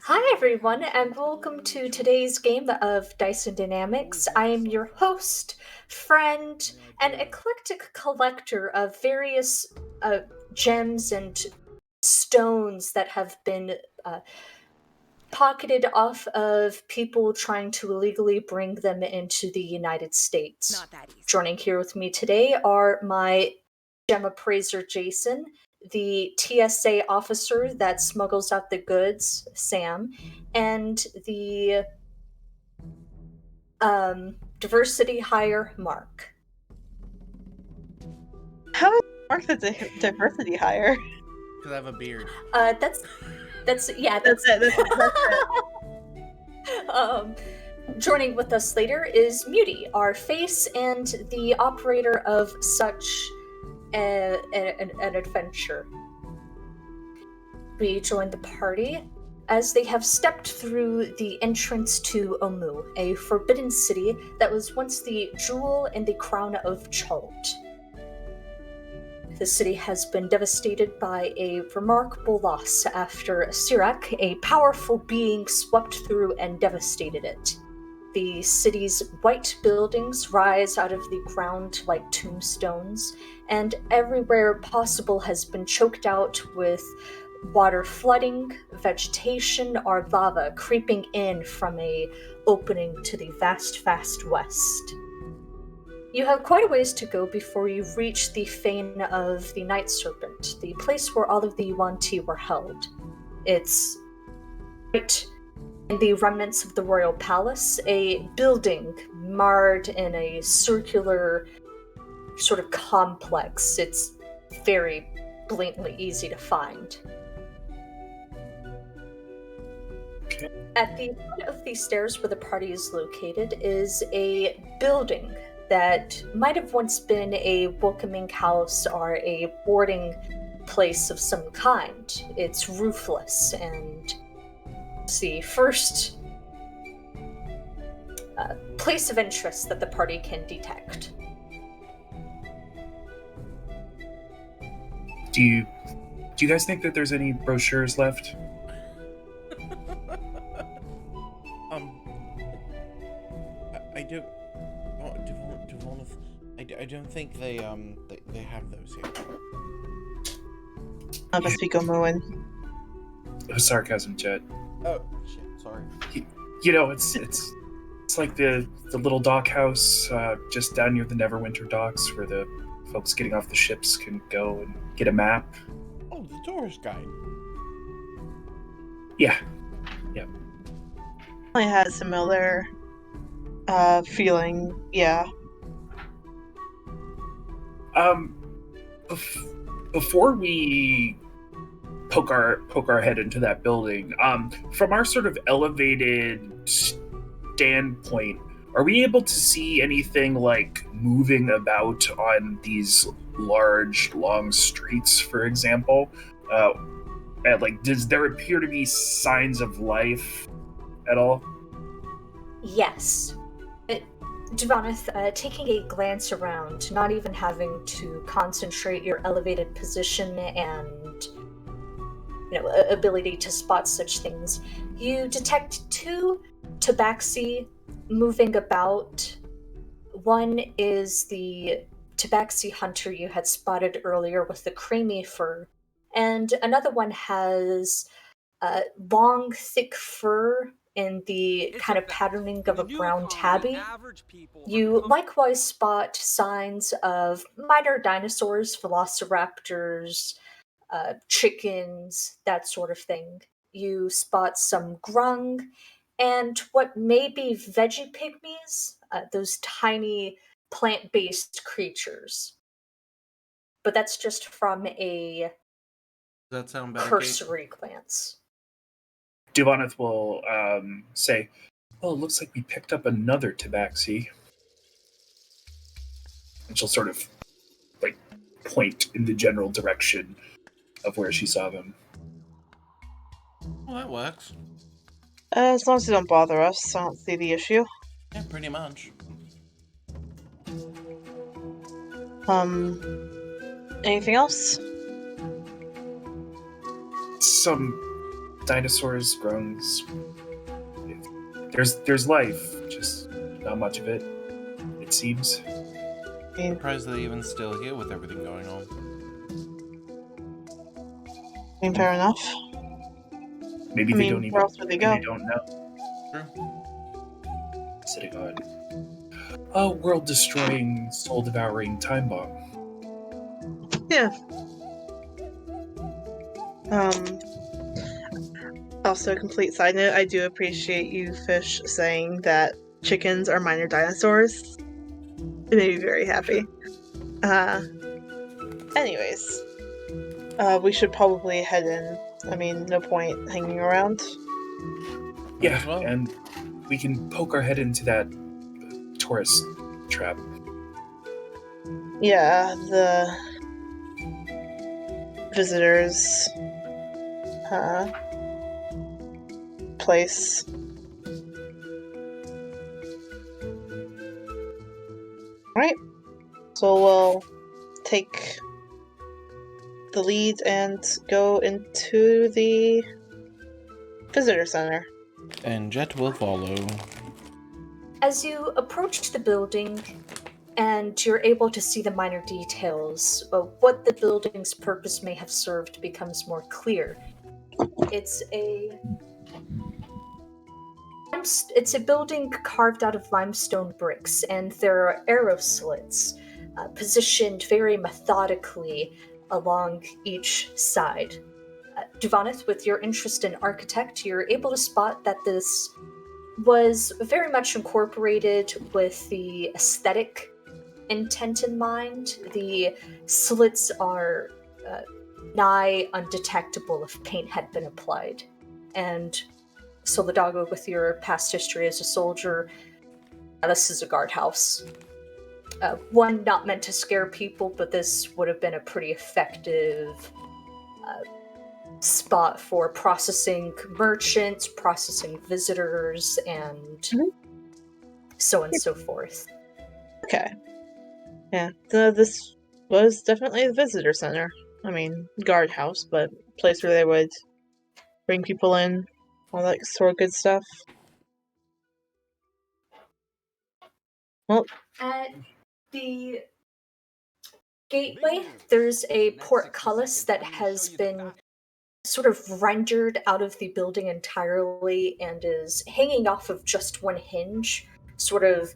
Hi, everyone, and welcome to today's game of Dice and Dynamics. I am your host, friend, and eclectic collector of various gems and stones that have been pocketed off of people trying to illegally bring them into the United States. Not that easy. Joining here with me today are my gem appraiser, Jason, the TSA officer that smuggles out the goods, Sam, and the diversity hire, Mark. How is Mark the diversity hire? Because I have a beard. That's That's it. Joining with us later is Muty, our face and the operator of such an adventure. We join the party as they have stepped through the entrance to Omu, a forbidden city that was once the jewel in the crown of Chult. The city has been devastated by a remarkable loss after Sirak, a powerful being, swept through and devastated it. The city's white buildings rise out of the ground like tombstones, and everywhere possible has been choked out with water flooding, vegetation, or lava creeping in from a opening to the vast west. You have quite a ways to go before you reach the fane of the Night Serpent, the place where all of the Yuan-Ti were held. It's right in the remnants of the royal palace, a building marred in a circular sort of complex. It's very blatantly easy to find. Okay. At the foot of the stairs where the party is located is a building that might have once been a welcoming house or a boarding place of some kind. It's roofless, and it's the first place of interest that the party can detect. Do you guys think that there's any brochures left? I don't. I don't think they have those here. I'll just speak Omuan. Oh, sarcasm, Jet. Oh shit! Sorry. You know, it's like the little dock house just down near the Neverwinter docks, where the folks getting off the ships can go and get a map. Oh, the tourist guide. Yeah. I had a similar feeling. Yeah. Before we poke our head into that building, from our sort of elevated standpoint, are we able to see anything like moving about on these large, long streets, for example? And like, does there appear to be signs of life at all? Yes. Devoneth, taking a glance around, not even having to concentrate your elevated position and ability to spot such things, you detect two tabaxi moving about. One is the tabaxi hunter you had spotted earlier with the creamy fur, and another one has long, thick fur in the kind of patterning of a brown tabby. You likewise spot signs of minor dinosaurs, velociraptors, chickens, that sort of thing. You spot some grung and what may be veggie pygmies, those tiny plant-based creatures. But that's just from a Does that sound better? cursory glance. Duvaneth will say, "Oh, it looks like we picked up another tabaxi." And she'll sort of like point in the general direction of where she saw them. Well, that works. As long as they don't bother us, I don't see the issue. Yeah, pretty much. Anything else? Some dinosaurs growing. There's life, just not much of it. It seems. Surprised they're even still here with everything going on. Fair enough. Maybe I they mean, don't even. where else would they Maybe go? they don't know. True. Sitting on a world-destroying, soul-devouring time bomb. Yeah. Also, a complete side note, I do appreciate you, Fish, saying that chickens are minor dinosaurs. It made me very happy. Anyways. We should probably head in. I mean, no point hanging around. Might Yeah, as well. and we can poke our head into that tourist trap. Yeah, the visitors place. Right. So we'll take the lead and go into the visitor center. And Jet will follow. As you approach the building, and you're able to see the minor details of what the building's purpose may have served becomes more clear. It's a building carved out of limestone bricks, and there are arrow slits positioned very methodically along each side. Duvanith, with your interest in architect, you're able to spot that this was very much incorporated with the aesthetic intent in mind. The slits are nigh undetectable if paint had been applied. And Solidago, with your past history as a soldier, this is a guardhouse. One not meant to scare people, but this would have been a pretty effective spot for processing merchants, processing visitors, and so on and so forth. Okay. Yeah, this was definitely the visitor center. I mean, guardhouse, but place where they would bring people in, all that sort of good stuff. Well, At the gateway, there's a portcullis that has been sort of rendered out of the building entirely and is hanging off of just one hinge, sort of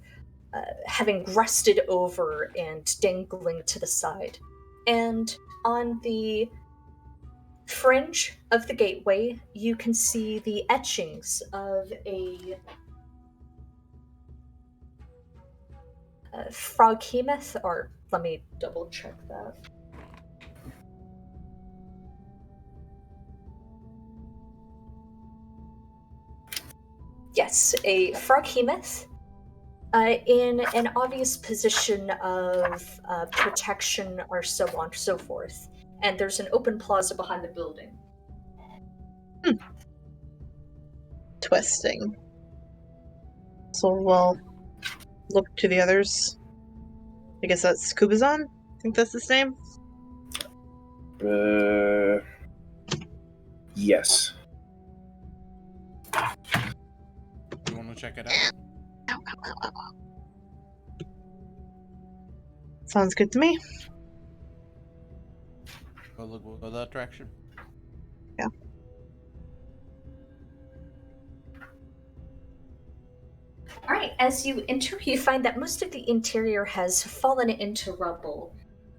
having rusted over and dangling to the side. And on the fringe of the gateway, you can see the etchings of a froghemoth, or let me double check that. Yes, a froghemoth in an obvious position of protection or so on so forth. And there's an open plaza behind the building. twisting. So we'll look to the others. I guess that's Kubazan? I think that's his name? Yes. You want to check it out? Sounds good to me. We'll go that direction. Yeah. Alright, as you enter, you find that most of the interior has fallen into rubble,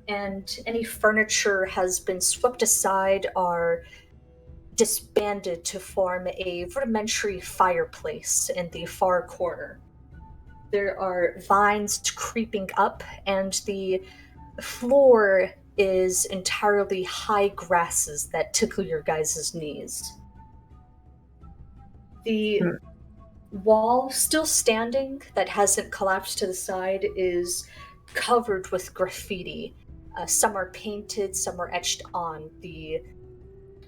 and any furniture has been swept aside or disbanded to form a rudimentary fireplace in the far corner. There are vines creeping up, and the floor is entirely high grasses that tickle your guys' knees. The wall, still standing, that hasn't collapsed to the side, is covered with graffiti. Some are painted, some are etched on, the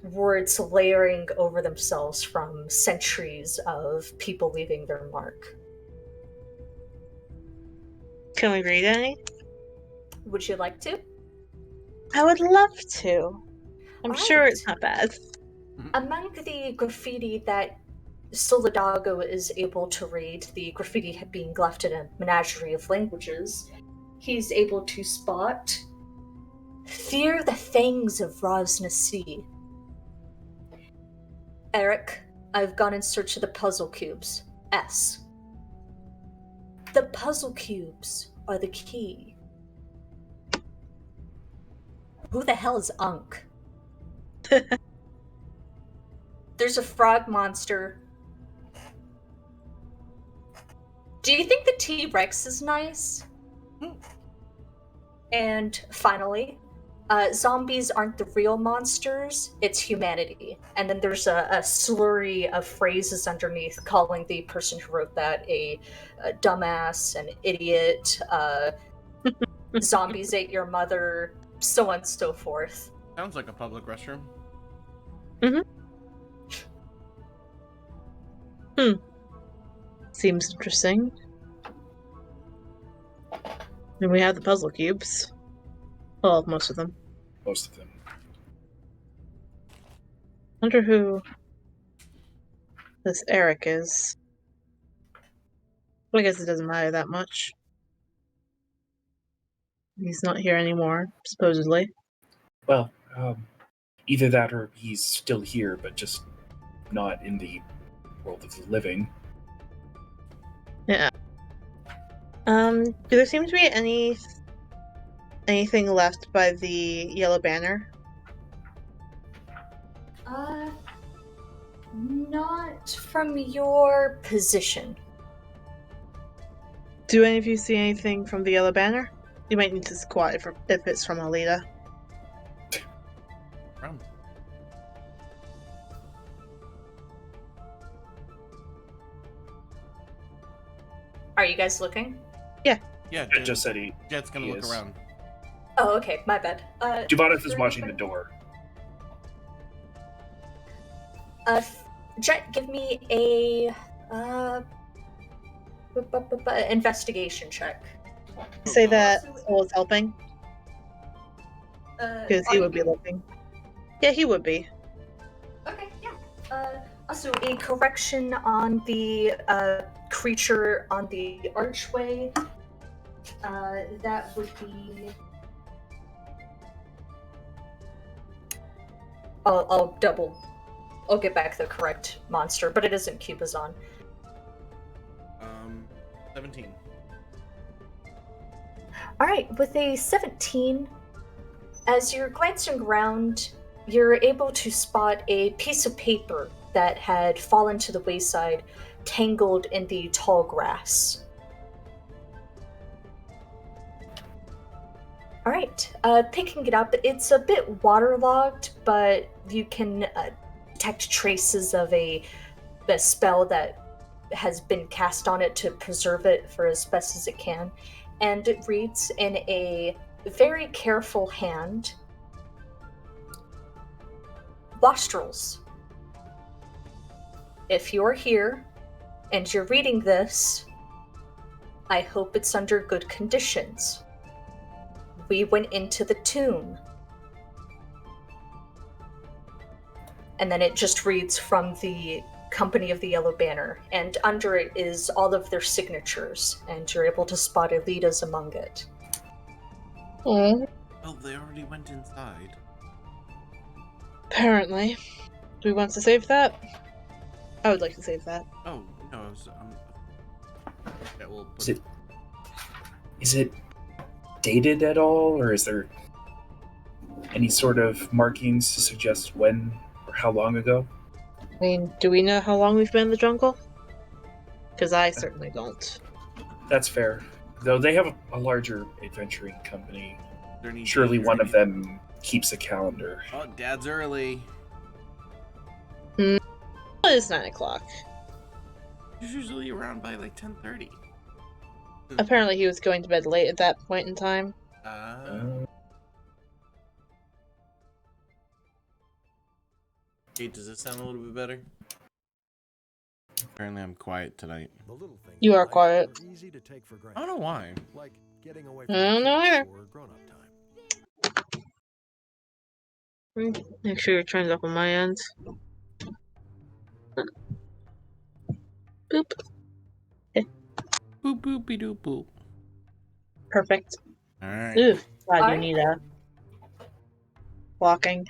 words layering over themselves from centuries of people leaving their mark. Can we read any? Would you like to? I would love to. I'm All sure right. it's not bad. Among the graffiti that Solidago is able to read, the graffiti being left in a menagerie of languages, he's able to spot "Fear the fangs of Raz Nasi." Eric, I've gone in search of the puzzle cubes. S. The puzzle cubes are the key. Who the hell is Unk? There's a frog monster. Do you think the T-Rex is nice? And finally, zombies aren't the real monsters, it's humanity. And then there's a slurry of phrases underneath calling the person who wrote that a dumbass, an idiot, zombies ate your mother, so on and so forth. Sounds like a public restroom. Seems interesting. And we have the puzzle cubes. Well, most of them. Most of them. Wonder who this Eric is. Well, I guess it doesn't matter that much. He's not here anymore, supposedly. Well, either that or he's still here, but just not in the world of the living. Yeah. Do there seem to be anything left by the Yellow Banner? Not from your position. Do any of you see anything from the Yellow Banner? You might need to squat if it's from Alita. From. Are you guys looking? Yeah, Jet just said he. Jet's gonna he look is. around. Oh, okay, my bad. Juvaneth is watching the door. Jet, give me a investigation check. Say that Soul is helping, Because because he would be looking. Yeah, he would be. Okay, yeah. Also, a correction on the creature on the archway. That would be. I'll get back the correct monster, but it isn't Cubazon. 17. Alright, with a 17, as you're glancing around, you're able to spot a piece of paper that had fallen to the wayside, tangled in the tall grass. Alright, picking it up, it's a bit waterlogged, but you can detect traces of a spell that has been cast on it to preserve it for as best as it can. And it reads in a very careful hand, Wastrels. If you're here and you're reading this, I hope it's under good conditions. We went into the tomb. And then it just reads from the Company of the Yellow Banner, and under it is all of their signatures, and you're able to spot Alita's among it. Oh, Oh, they already went inside. apparently. Do we want to save that? I would like to save that. Oh, no, I was, yeah, we'll put Is it dated at all, or is there any sort of markings to suggest when or how long ago? I mean, do we know how long we've been in the jungle? Because I certainly don't. That's fair. Though they have a larger adventuring company. there needs Surely to be one of three. them keeps a calendar. Oh, Dad's early. It's 9 o'clock. He's usually around by like 10:30. Apparently he was going to bed late at that point in time. Okay, does this sound a little bit better? Apparently I'm quiet tonight. You are quiet. I don't know why. Like getting away I don't know either. or grown-up time. Make sure your turns up on my end. Boop. Boop boopy doop boop. Perfect. Alright. Ooh, God, you Alright. need a walking.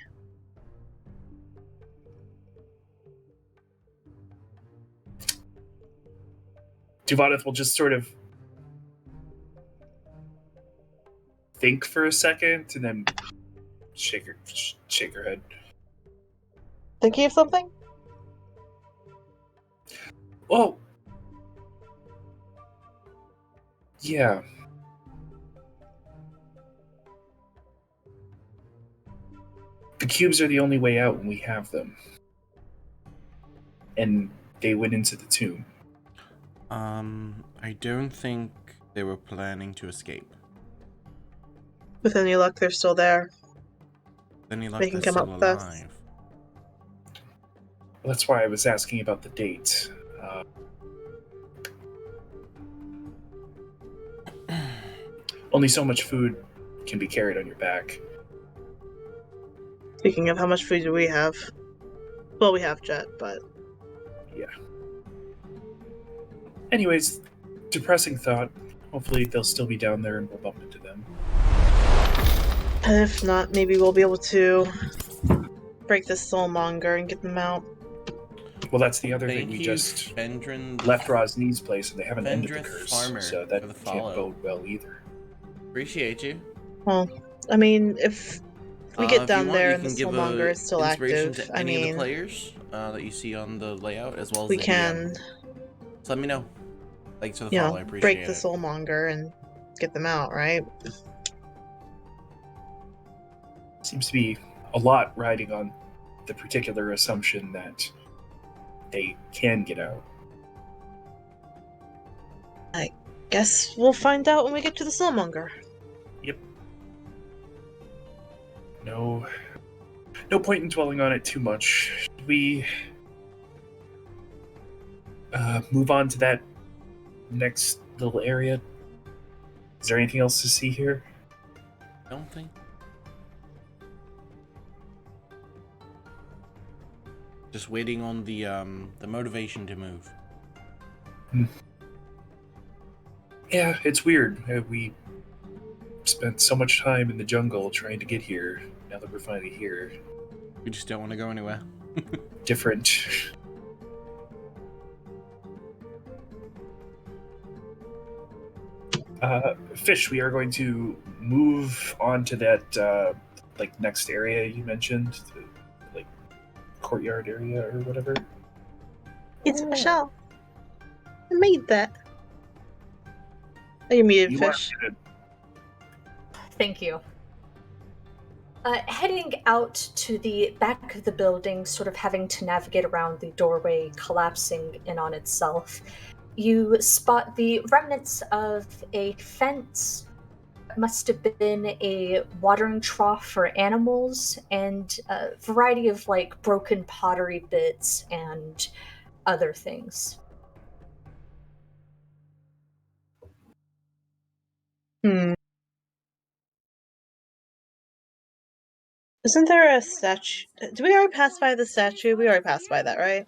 Duvaneth will just sort of think for a second and then shake her head. Thinking of something? Oh, yeah. The cubes are the only way out when we have them. And they went into the tomb. I don't think they were planning to escape. With any luck, they're still there. Then he They left can us come still up with us. alive. Well, that's why I was asking about the date. Only so much food can be carried on your back. Speaking of, how much food do we have? Well, we have Jet, but... Yeah. Anyways, depressing thought. Hopefully they'll still be down there and we'll bump into them. And if not, maybe we'll be able to break this soulmonger and get them out. Well, that's the other Thank thing. We you, just Fendrin, left Rosnee's place and they haven't ended the Fendrith curse, Farmer, so for that the can't follow. bode well either. Appreciate you. Well, I mean, if we get If down you want, there you and the can give soulmonger a is still inspiration active, to I any of the mean, players that you see on the layout, as well as we the can, DM. So let me know. Thanks for the you follow, know, I appreciate break the it. soulmonger and get them out, right? Seems to be a lot riding on the particular assumption that they can get out. Guess we'll find out when we get to the soulmonger. Yep. No point in dwelling on it too much. Should we move on to that next little area? Is there anything else to see here? Don't think. Just waiting on the motivation to move. Yeah, it's weird. We spent so much time in the jungle trying to get here. Now that we're finally here, We just don't want to go anywhere. different. Fish, we are going to move on to that next area you mentioned, the courtyard area or whatever. It's a shell. I made that. Oh, you muted, You Fish. are Thank you. Heading out to the back of the building, sort of having to navigate around the doorway collapsing in on itself, you spot the remnants of a fence. Must have been a watering trough for animals, and a variety of broken pottery bits and other things. Hmm. Isn't there a statue? Did we already pass by the statue? We already passed by that, right?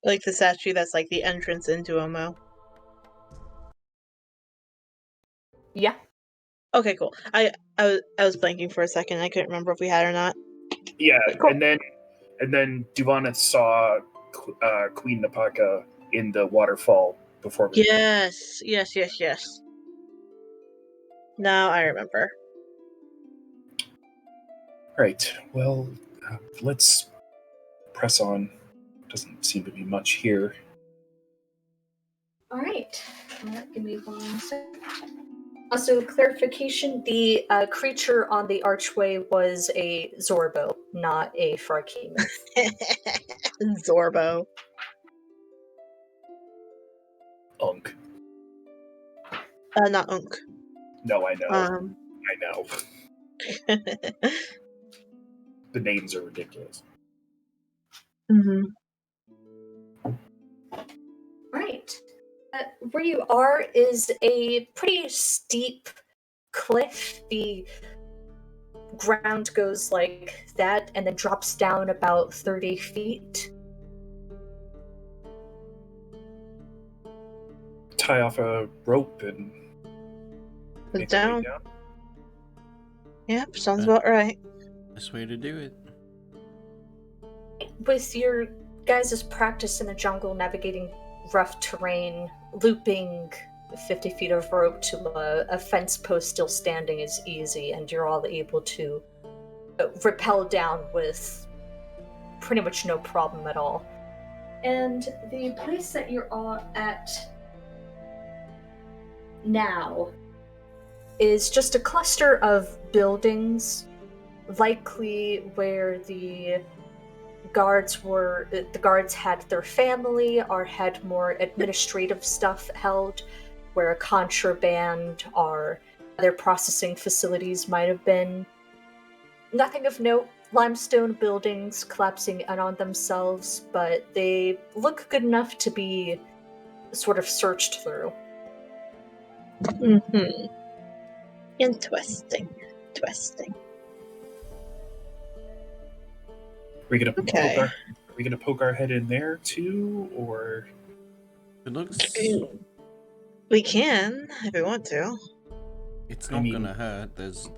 Like the statue that's like the entrance into Omo. Yeah. Okay, cool. I was blanking for a second. I couldn't remember if we had or not. Yeah, Cool. and then Duvaneth saw Queen Napaka in the waterfall before we. Yes. Now I remember. Right. Well, let's press on. Doesn't seem to be much here. All right. Give me 1 second. Also, clarification: the creature on the archway was a Zorbo, not a Farkeem. Zorbo. Unk. Not Unk. No, I know. I know. Mm-hmm. The names are ridiculous. Right. Where you are is a pretty steep cliff. The ground goes like that and then drops down about 30 feet. Tie off a rope and make our way Down. Yep, sounds about right. Best way to do it. With your guys' practice in the jungle navigating rough terrain, looping 50 feet of rope to a fence post still standing is easy, and you're all able to rappel down with pretty much no problem at all. And the place that you're all at now is just a cluster of buildings, likely where the guards had their family or had more administrative stuff held, where a contraband or other processing facilities might have been. Nothing of note. Limestone buildings collapsing in on themselves, but they look good enough to be sort of searched through. Mm-hmm. Interesting. Are we gonna Okay. poke our head in there too, or It looks. We can, if we want to. It's I not mean- gonna hurt.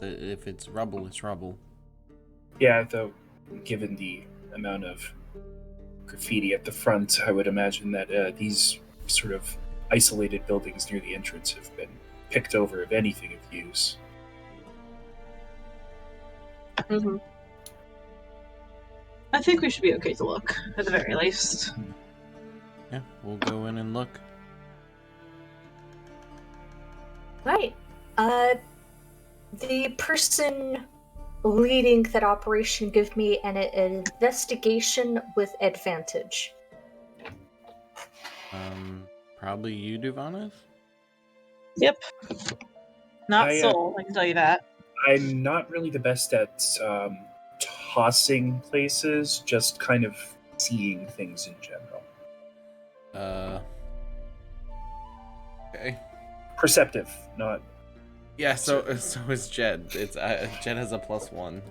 If it's rubble, it's rubble. yeah, though given the amount of graffiti at the front, I would imagine that these sort of isolated buildings near the entrance have been picked over of anything of use. Mm-hmm. I think we should be okay to look, at the very least. Yeah, we'll go in and look. Right. The person leading that operation, give me an investigation with advantage. Probably you, Duvaneth? Yep. Not I, soul, I can tell you that. I'm not really the best at tossing places, just kind of seeing things in general. Okay. Perceptive, not. Yeah, so is Jed. It's Jed has a +1.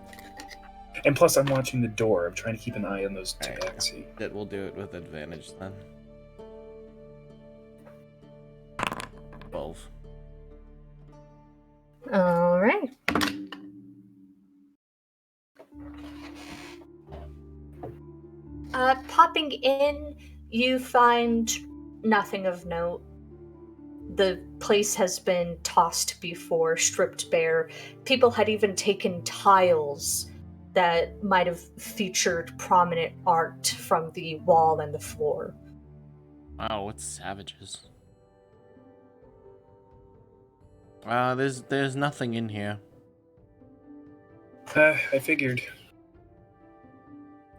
And plus, I'm watching the door. I'm trying to keep an eye on those Alright. tabaxi. Jed will do it with advantage then. 12. All right. Popping in, you find nothing of note. The place has been tossed before, stripped bare. People had even taken tiles that might have featured prominent art from the wall and the floor. Wow, what savages. There's nothing in here. I figured.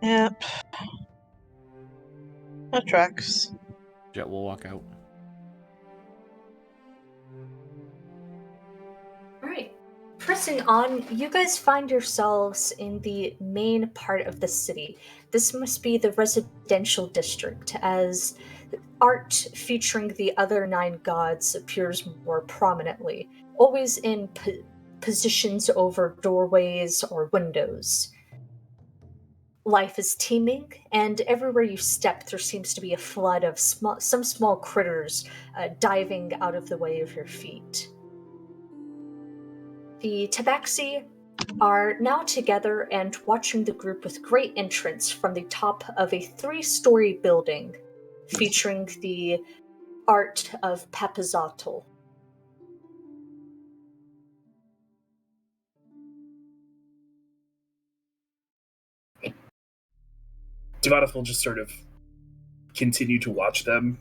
Yep. That tracks. Jet will walk out. Alright. Pressing on, you guys find yourselves in the main part of the city. This must be the residential district, as art featuring the other 9 gods appears more prominently, always in positions over doorways or windows. Life is teeming, and everywhere you step, there seems to be a flood of some small critters diving out of the way of your feet. The tabaxi are now together and watching the group with great interest from the top of a 3-story building featuring the art of Papazotl. Devaneth will just sort of continue to watch them,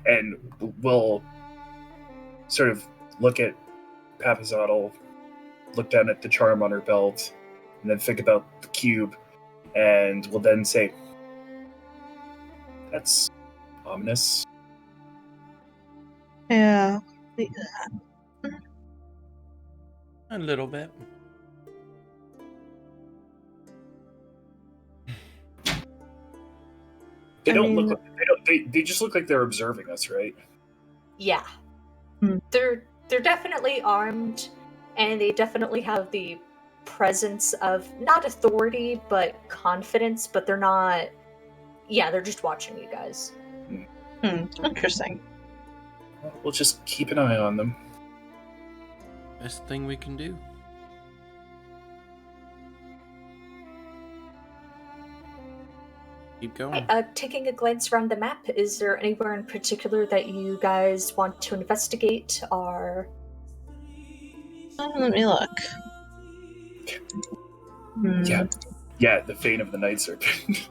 and will sort of look at Papazotl, look down at the charm on her belt, and then think about the cube, and will then say, "That's ominous." Yeah. A little bit. They I don't mean- look like they just look like they're observing us, right? Yeah. Hmm. They're definitely armed, and they definitely have the presence of not authority, but confidence, but they're not... Yeah, they're just watching you guys. Interesting. We'll just keep an eye on them. Best thing we can do. Keep going. Taking a glance around the map, is there anywhere in particular that you guys want to investigate, or... Let me look. Yeah, the fate of the Night Serpent.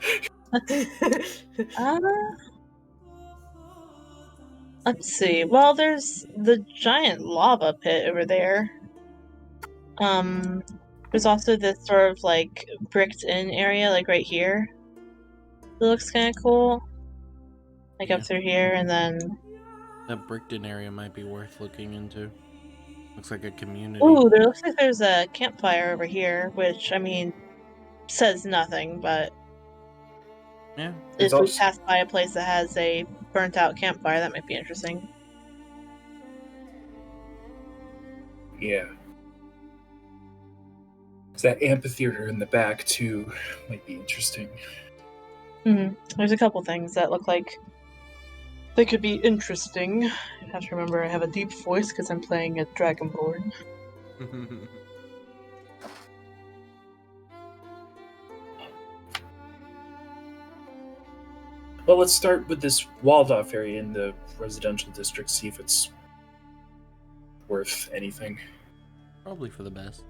Let's see. Well, there's the giant lava pit over there. There's also this sort of like bricked in area, like right here. It looks kind of cool. Like up through here, and then... That bricked-in area might be worth looking into. Looks like a community. Ooh, there looks like there's a campfire over here, which, I mean, says nothing, but... Yeah. If we pass by a place that has a burnt-out campfire, that might be interesting. Yeah. That amphitheater in the back, too, might be interesting. There's a couple things that look like they could be interesting. I have to remember I have a deep voice because I'm playing a Dragonborn. Well, let's start with this walled-off area in the residential district, see if it's worth anything. Probably for the best.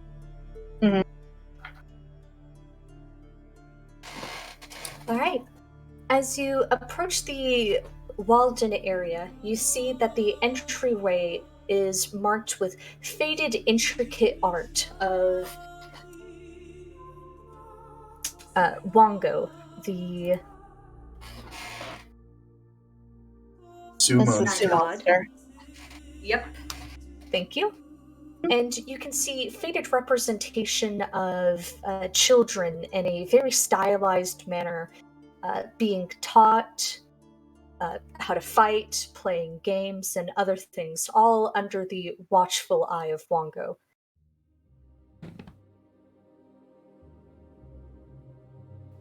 Alright. As you approach the walled-in area, you see that the entryway is marked with faded, intricate art of Wongo, the Sumo. god. Yep. Thank you. And you can see faded representation of children in a very stylized manner being taught how to fight, playing games, and other things, all under the watchful eye of Wongo.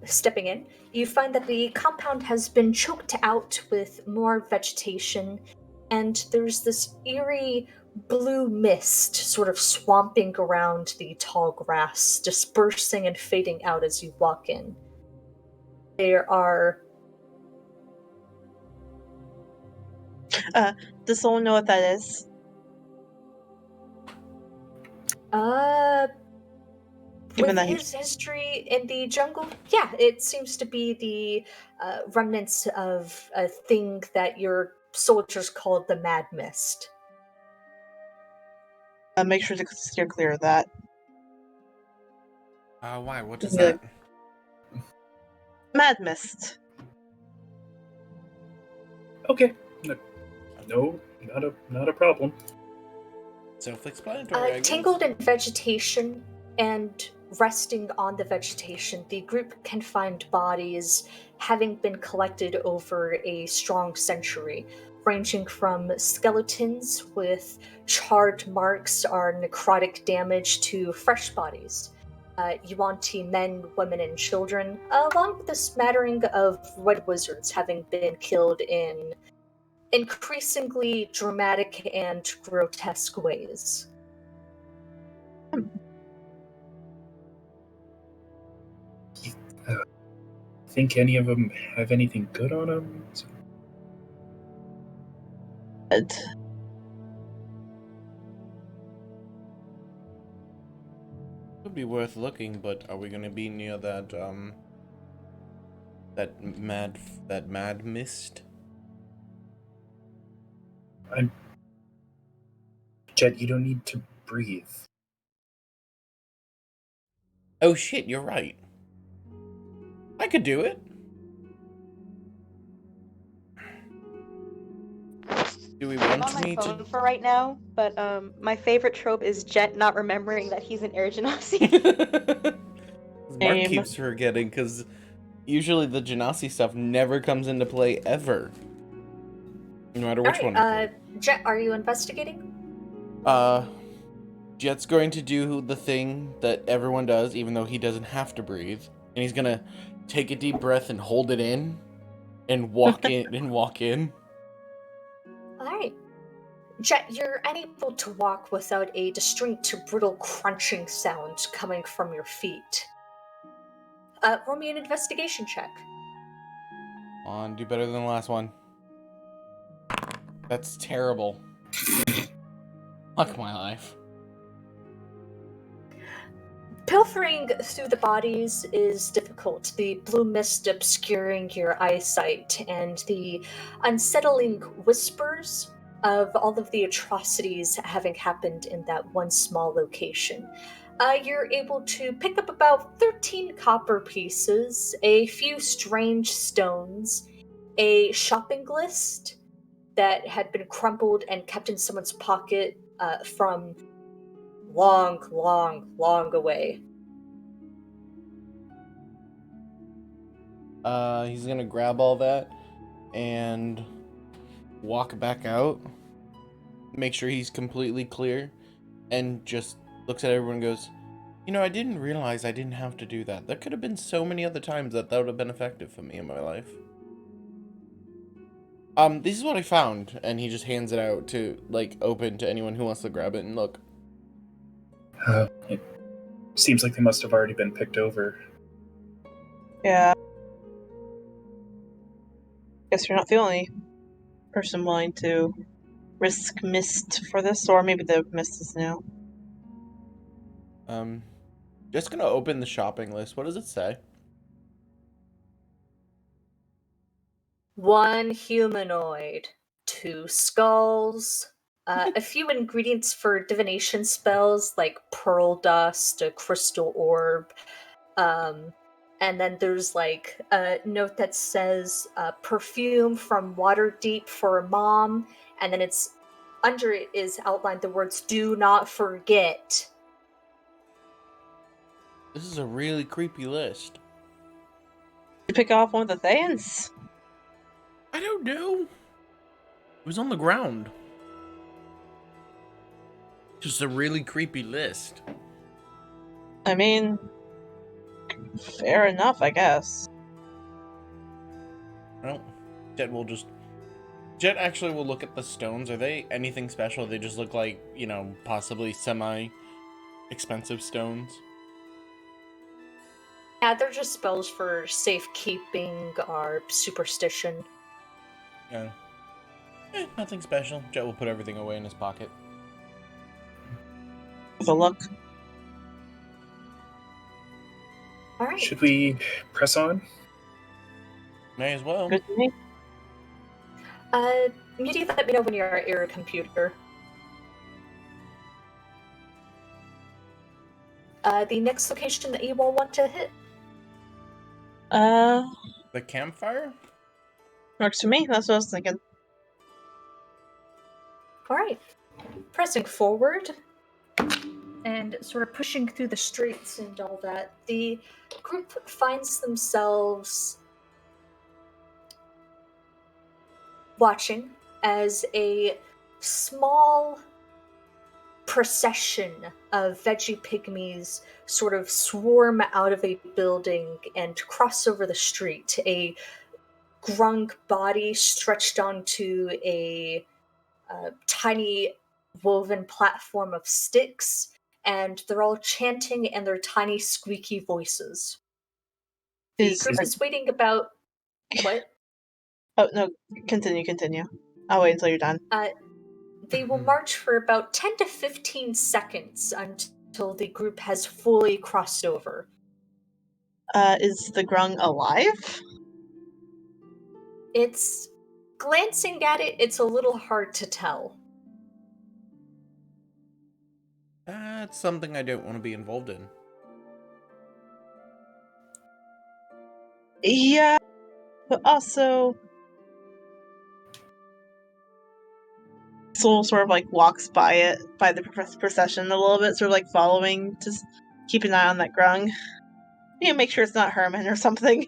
Stepping in, you find that the compound has been choked out with more vegetation, and there's this eerie blue mist sort of swamping around the tall grass, dispersing and fading out as you walk in. There are... Does someone know what that is? Given With that his history in the jungle, yeah, it seems to be the remnants of a thing that your soldiers called the Mad Mist. Make sure to steer clear of that. Why? What is that? Mad Mist. Okay. No, not a problem. Self-explanatory, I guess. Tangled in vegetation and resting on the vegetation, the group can find bodies having been collected over a strong century, ranging from skeletons with charred marks or necrotic damage to fresh bodies. Yuan-Ti men, women, and children, along with a smattering of red wizards having been killed in increasingly dramatic and grotesque ways. Think any of them have anything good on them? Could be worth looking, but are we gonna be near that that mad mist? Jet, you don't need to breathe. Oh shit, you're right. I could do it. Do we I'm want on my me phone to? for right now, but my favorite trope is Jet not remembering that he's an air genasi. Mark keeps forgetting because usually the Genasi stuff never comes into play ever. No matter which one. Jet, are you investigating? Jet's going to do the thing that everyone does, even though he doesn't have to breathe. And he's gonna take a deep breath and hold it in and walk in. Alright. Jet, you're unable to walk without a distinct, brittle crunching sound coming from your feet. Roll me an investigation check. On, do better than the last one. That's terrible. Fuck my life. Pilfering through the bodies is difficult, the blue mist obscuring your eyesight, and the unsettling whispers of all of the atrocities having happened in that one small location. You're able to pick up about 13 copper pieces, a few strange stones, a shopping list that had been crumpled and kept in someone's pocket from long away. He's gonna grab all that and walk back out, make sure he's completely clear, and just looks at everyone and goes, you know, I didn't realize I didn't have to do that. There could have been so many other times that would have been effective for me in my life. This is what I found, and he just hands it out to, like, open to anyone who wants to grab it and look. It seems like they must have already been picked over. Yeah. Guess you're not the only person willing to risk mist for this, or maybe the mist is new. Just gonna open the shopping list. What does it say? One humanoid, two skulls, a few ingredients for divination spells like pearl dust, a crystal orb, and then there's like a note that says perfume from Waterdeep for a mom, and then it's under it is outlined the words "Do not forget." This is a really creepy list. You pick off one of the Thayans? I don't know. It was on the ground. Just a really creepy list. I mean, fair enough, I guess. Well, Jet actually will look at the stones. Are they anything special? They just look like, you know, possibly semi-expensive stones. Yeah, they're just spells for safekeeping or superstition. Yeah. Nothing special. Jet will put everything away in his pocket. With a look. All right. Should we press on? May as well. Good to me. Mudi, let me know when you're at your computer. The next location that you all want to hit. The campfire? Works for me. That's what I was thinking. All right. Pressing forward and sort of pushing through the streets and all that, the group finds themselves watching as a small procession of veggie pygmies sort of swarm out of a building and cross over the street. A grung body stretched onto a tiny woven platform of sticks, and they're all chanting in their tiny squeaky voices. The group is waiting about... What? Oh, no. Continue. I'll wait until you're done. They will march for about 10 to 15 seconds until the group has fully crossed over. Is the grung alive? It's... Glancing at it, it's a little hard to tell. That's something I don't want to be involved in. Yeah, but also... Soul sort of like walks by the procession a little bit, sort of like following, just keep an eye on that grung. You know, make sure it's not Herman or something.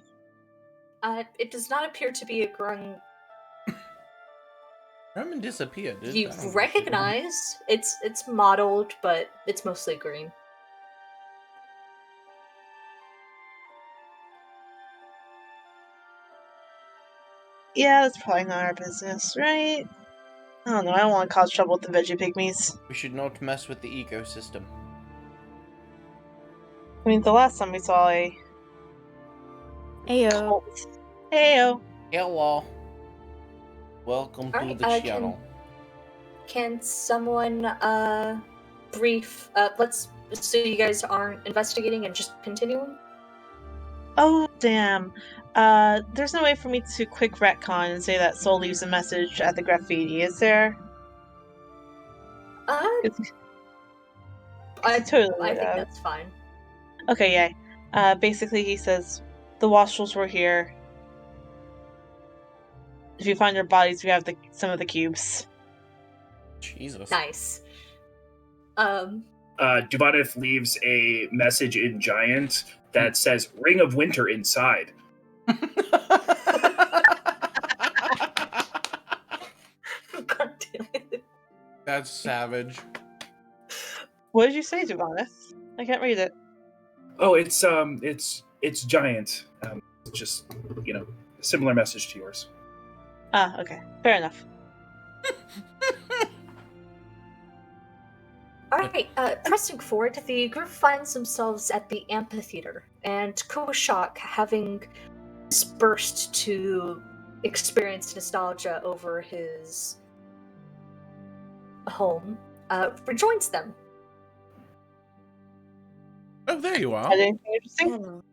It does not appear to be a grung. Ramen disappeared. Dude. I You don't give a shit. recognize it's mottled, but it's mostly green. Yeah, that's probably not our business, right? I don't know. I don't want to cause trouble with the veggie pygmies. We should not mess with the ecosystem. I mean, the last time we saw a Ayo. cult. Heyo. Hello. Welcome to Alright, the channel. Can someone brief let's so you guys aren't investigating and just continuing? Oh, damn. There's no way for me to quick retcon and say that Soul leaves a message at the graffiti, is there? It's I totally. think that's fine. Okay, yeah. Basically, he says, the Wastrels were here. If you find their bodies, we have some of the cubes. Jesus. Nice. Duvanith leaves a message in Giant that says "Ring of Winter" inside. God damn it. That's savage. What did you say, Duvanith? I can't read it. Oh, it's Giant. Just a similar message to yours. Ah, okay. Fair enough. Alright, pressing forward, the group finds themselves at the amphitheater, and Koshak, having dispersed to experience nostalgia over his home, rejoins them. Oh, there you are. Anything interesting? Hello.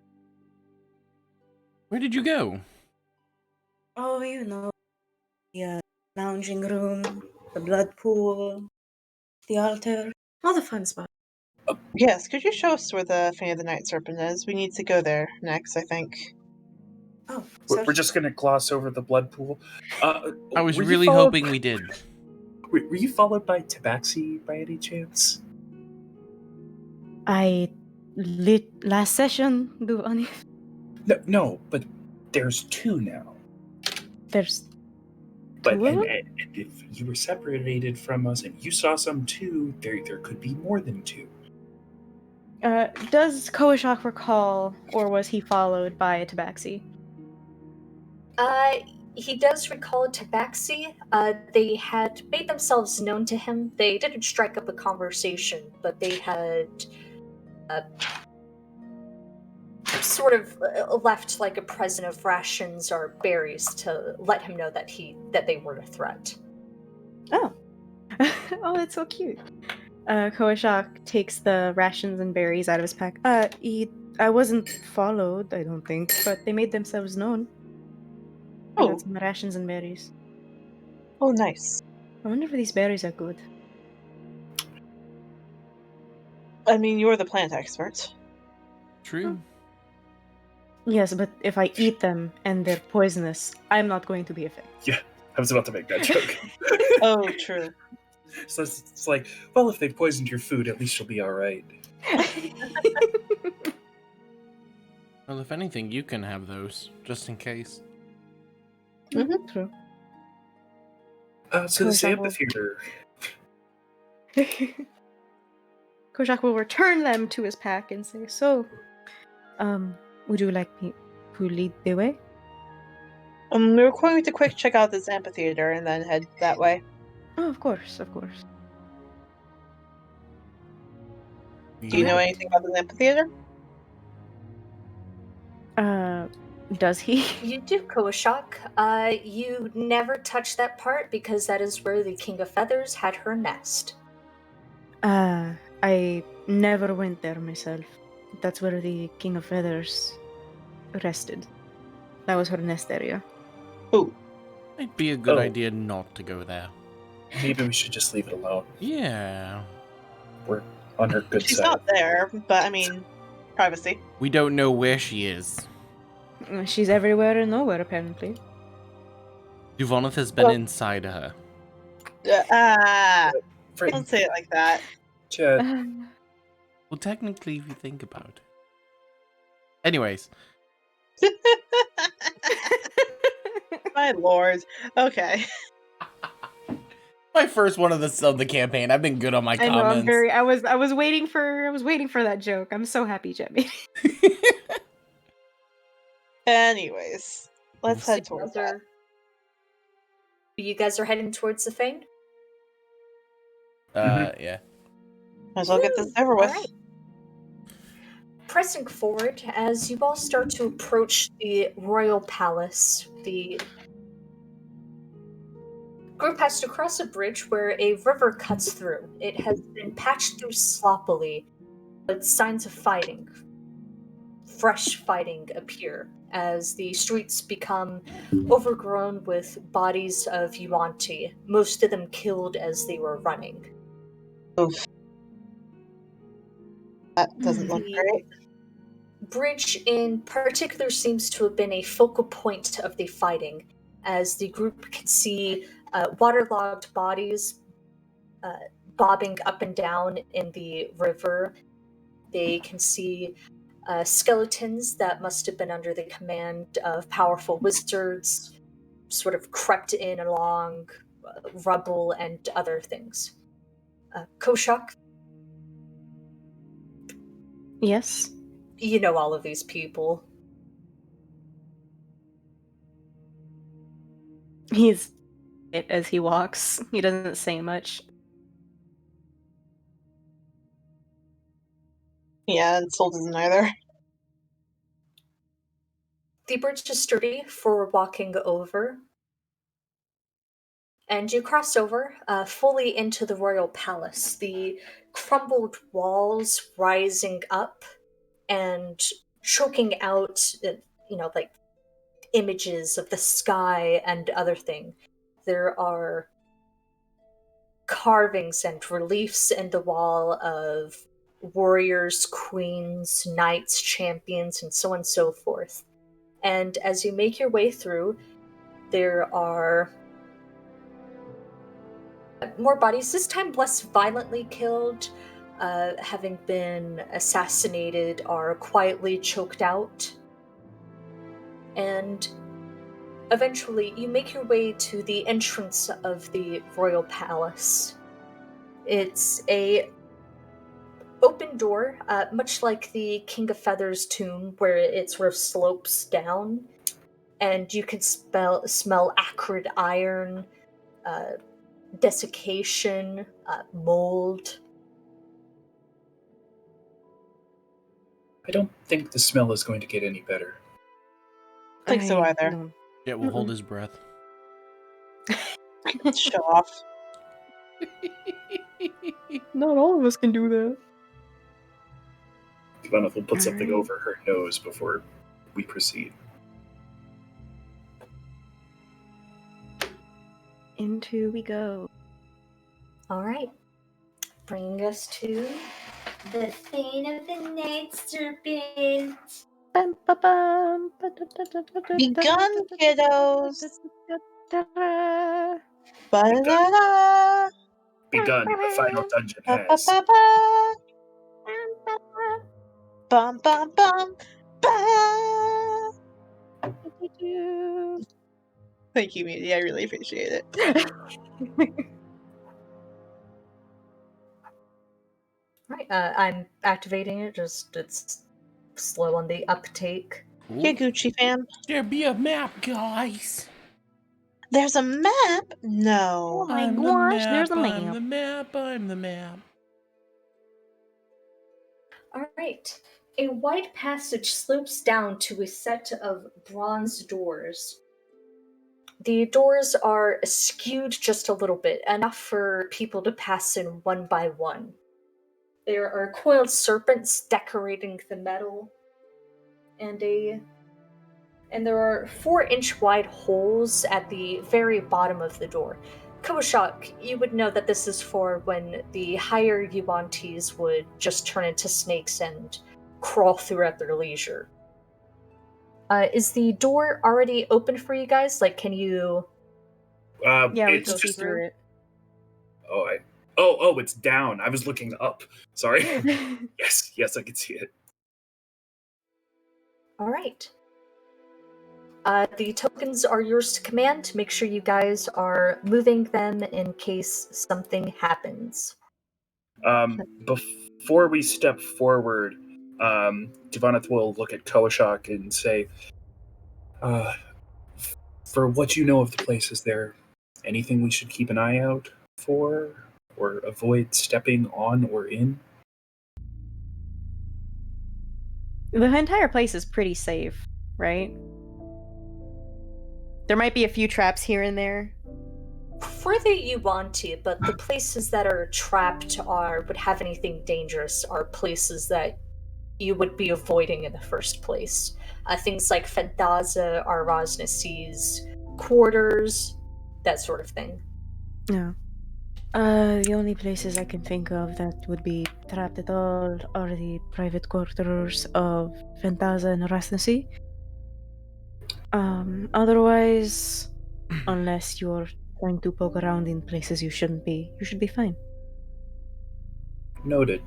Where did you go? Oh, you know, the lounging room, the blood pool, the altar, all the fun spots. Yes, could you show us where the Fane of the Night Serpent is? We need to go there next, I think. Oh, We're just gonna gloss over the blood pool. I was were you really followed hoping by- we did. Were you followed by Tabaxi by any chance? I lit last session, Duvani. No, but there's two now. There's But two of and, them? and if you were separated from us and you saw some too, there could be more than two. Does Koashak recall, or was he followed by a tabaxi? He does recall Tabaxi. They had made themselves known to him. They didn't strike up a conversation, but they had sort of left like a present of rations or berries to let him know that they were a threat. Oh. Oh, that's so cute. Koashak takes the rations and berries out of his pack. I wasn't followed, I don't think, but they made themselves known. I Oh. got some rations and berries. Oh, nice. I wonder if these berries are good. I mean, you're the plant expert. True. Yes, but if I eat them and they're poisonous, I'm not going to be affected. I was about to make that joke. Oh, true. So it's like, well, if they poisoned your food, at least you'll be all right. Well, if anything, you can have those, just in case. True. So this Cool, amphitheater. Koshak will return them to his pack and say, "So, would you like me to lead the way?" We're going to quick check out this amphitheater and then head that way. Oh, of course, of course. Do you know anything about this amphitheater? Does he? You do, Koashak. You never touch that part because that is where the King of Feathers had her nest. I never went there myself. That's where the King of Feathers rested. That was her nest area. Oh, Might be a good Oh. idea not to go there. Maybe we should just leave it alone. Yeah. We're on her good she's side. not there, but I mean, privacy. We don't know where she is. She's everywhere and nowhere, apparently. Duvoneth has been Well- inside her. Frank, Don't say it like that. Chad, Well, technically, if you think about it. Anyways, My lord. Okay. My first one of the campaign. I've been good on my I know. comments. I was waiting for that joke. I'm so happy, Jemmy. Anyways, let's So head you towards guys that. are- You guys are heading towards the Fane? Yeah. Might as well get this Woo! over with. Alright. Pressing forward, as you all start to approach the royal palace, the group has to cross a bridge where a river cuts through. It has been patched through sloppily, but signs of fighting, fresh fighting, appear as the streets become overgrown with bodies of Yuan-Ti, most of them killed as they were running. Oof. That doesn't look The great. bridge in particular seems to have been a focal point of the fighting, as the group can see waterlogged bodies bobbing up and down in the river. They can see skeletons that must have been under the command of powerful wizards, sort of crept in along rubble and other things. Koshak, Yes. you know all of these people. He's it as he walks. He doesn't say much. Yeah, and Soul doesn't either. The bridge is sturdy for walking over, and you cross over fully into the royal palace. The crumbled walls rising up and choking out, like images of the sky and other thing. There are carvings and reliefs in the wall of warriors, queens, knights, champions, and so on and so forth. And as you make your way through, there are more bodies, this time less violently killed, having been assassinated, are quietly choked out. And eventually, you make your way to the entrance of the royal palace. It's a open door, much like the King of Feathers tomb, where it sort of slopes down, and you can smell acrid iron, desiccation, mold. I don't think the smell is going to get any better. Think so either. No. Yeah, we'll hold his breath. Show off. Not all of us can do that. Gwyneth will put something Alright. over her nose before we proceed. Into we go. All right. Bringing us to the Fane of the Night Serpent. Bum, ba, bum, ba, da, da, da, da, da, Begun, da, da, kiddos. da, da, da. Ba-da-da. Begun. The final dungeon has. Ba-ba-ba-ba. Bum bum bum. Ba. Thank you, Muty. I really appreciate it. Right. I'm activating it. Just it's slow on the uptake. Yeah, Gucci fam. There be a map, guys. There's a map? Oh No. my I'm the gosh, map. there's a I'm map. the map. I'm the map. All right. A wide passage slopes down to a set of bronze doors. The doors are skewed just a little bit, enough for people to pass in one by one. There are coiled serpents decorating the metal, and there are 4-inch wide holes at the very bottom of the door. Koshak, you would know that this is for when the higher Yuan-Tis would just turn into snakes and crawl through at their leisure. Is the door already open for you guys? Like, can you... Yeah, we It's can see just. through it. Oh, it's down. I was looking up. Sorry. Yes, I can see it. All right. The tokens are yours to command. Make sure you guys are moving them in case something happens. Before we step forward, Devanath will look at Koashak and say, for what you know of the place, is there anything we should keep an eye out for or avoid stepping on or in? The entire place is pretty safe, right? There might be a few traps here and there. Further you want to, but the places that are trapped would have anything dangerous are places that you would be avoiding in the first place. Things like Fentaza, Arosnasi's quarters, that sort of thing. Yeah. The only places I can think of that would be trapped at all are the private quarters of Fentaza and Rasnasi. Otherwise, unless you're trying to poke around in places you shouldn't be, you should be fine. Noted.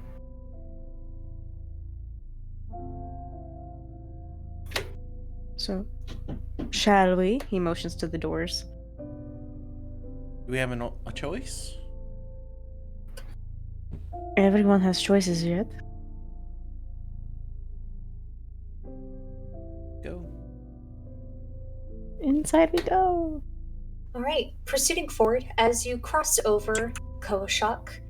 So, shall we? He motions to the doors. Do we have a choice? Everyone has choices yet. Go. Inside we go. All right, proceeding forward, as you cross over Koashak,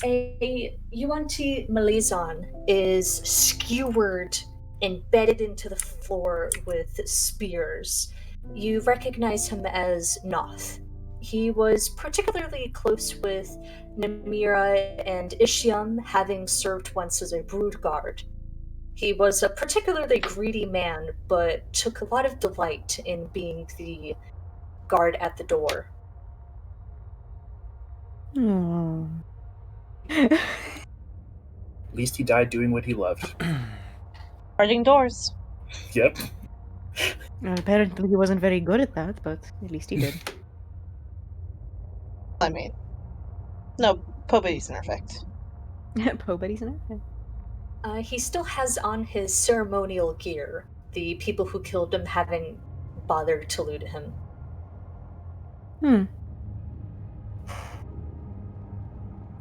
a Yuanti Malazan is skewered, embedded into the floor with spears. You recognize him as Noth. He was particularly close with Namira and Ishiam, having served once as a brood guard. He was a particularly greedy man, but took a lot of delight in being the guard at the door. Oh. At least he died doing what he loved. Guarding doors. Yep. Well, apparently he wasn't very good at that, but at least he did. I mean, no, Pobity's in effect. Nobody's an effect. He still has on his ceremonial gear, the people who killed him having bothered to loot him.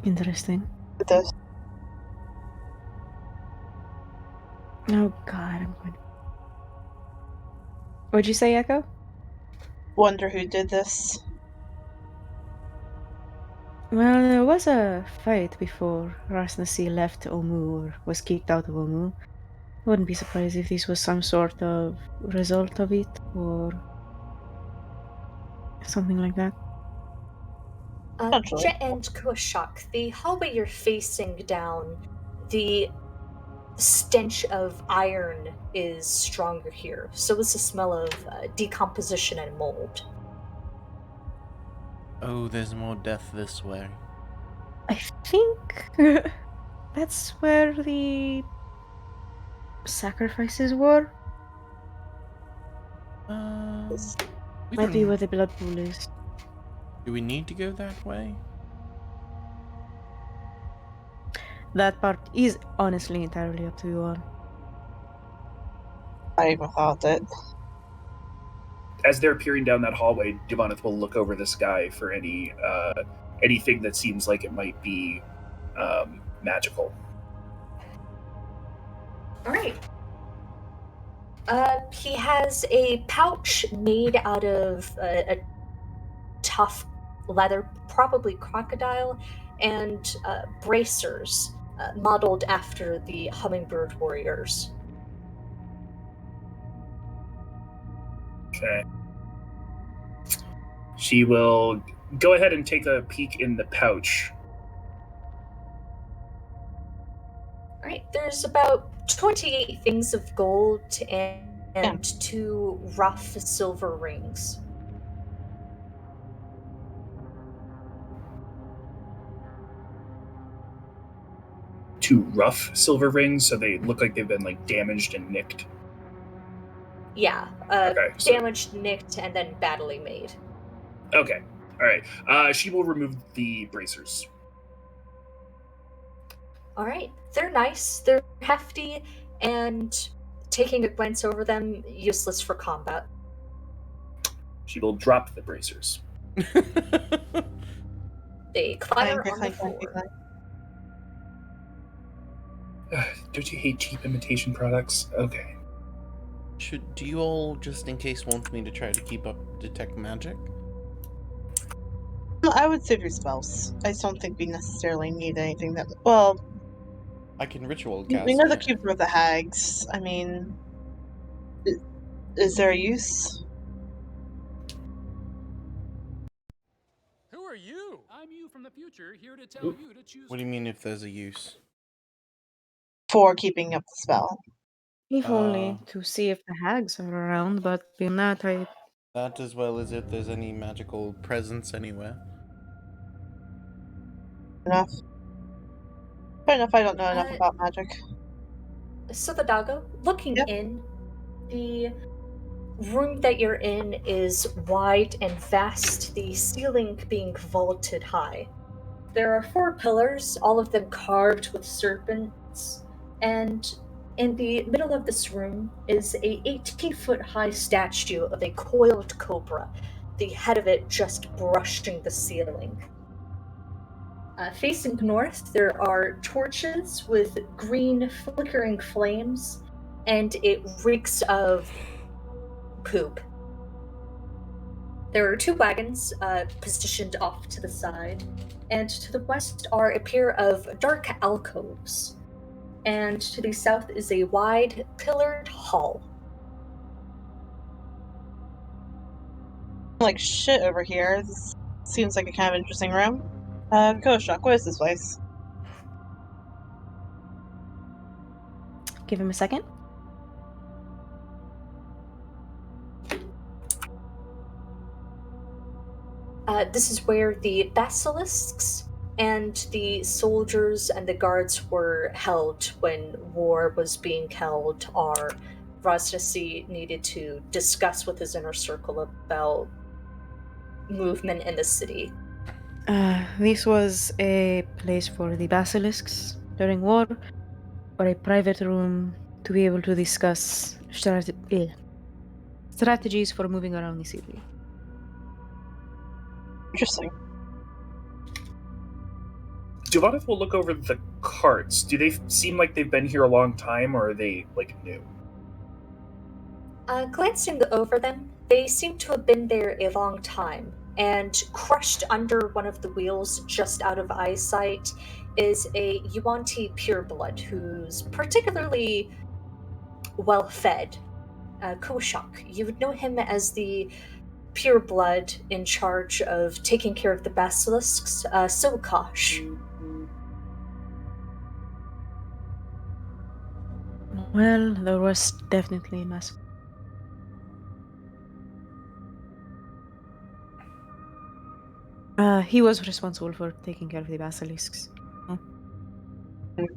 Interesting. This Oh god, I'm going. What'd you say, Echo? wonder who did this. Well, there was a fight before Rasnasi left Omu or was kicked out of Omu. Wouldn't be surprised if this was some sort of result of it or something like that. Potentially. Jet and Koashak, the hallway you're facing down, the stench of iron is stronger here. So is the smell of decomposition and mold. Oh, there's more death this way. I think that's where the sacrifices were. We Might be don't- where the blood pool is. Do we need to go that way? That part is honestly entirely up to you all. I even thought that. As they're peering down that hallway, Devanath will look over this guy for anything that seems like it might be magical. All right. He has a pouch made out of a tough leather, probably crocodile, and bracers modeled after the hummingbird warriors. Okay. She will go ahead and take a peek in the pouch. All right, there's about 28 things of gold and 2 rough silver rings. Two rough silver rings, so they look like they've been like damaged and nicked. Yeah, Okay, so- damaged, nicked, and then badly made. Okay, all right. She will remove the bracers. All right, they're nice, they're hefty, and taking a glance over them, useless for combat. She will drop the bracers. They clatter Clank, on the clank, clank, floor. clank. Don't you hate cheap imitation products? Okay. Do you all, just in case, want me to try to keep up detect magic? I would save your spells. I just don't think we necessarily need anything that. Well, I can ritual we cast know the it. cube with the hags. I mean, is there a use Who are you? I'm you from the future, here to tell you to choose. What do you mean if there's a use? for keeping up the spell? If only Uh, to see if the hags are around, but beyond that, I That as well as if there's any magical presence anywhere. Enough. Fair enough. I don't know enough Uh, about magic. So the doggo, looking Yep. in, the room that you're in is wide and vast, the ceiling being vaulted high. There are 4 pillars, all of them carved with serpents, and in the middle of this room is a 18-foot high statue of a coiled cobra, the head of it just brushing the ceiling. Facing north, there are torches with green flickering flames, and it reeks of poop. There are 2 wagons positioned off to the side, and to the west are a pair of dark alcoves, and to the south is a wide, pillared hall. Like shit over here. This seems like a kind of interesting room. Koshak, what is this place? give him a second. This is where the basilisks and the soldiers and the guards were held when war was being held, or Rosnasi needed to discuss with his inner circle about movement in the city. This was a place for the basilisks during war, or a private room to be able to discuss strategies for moving around the city. Interesting. Duvanov will look over the carts. Do they seem like they've been here a long time, or are they, like, new? Glancing over them, they seem to have been there a long time, and crushed under one of the wheels just out of eyesight is a Yuan-Ti pureblood who's particularly well fed. Koshak, you would know him as the pureblood in charge of taking care of the basilisks, Silkosh. Well, there was definitely a mass. He was responsible for taking care of the basilisks. At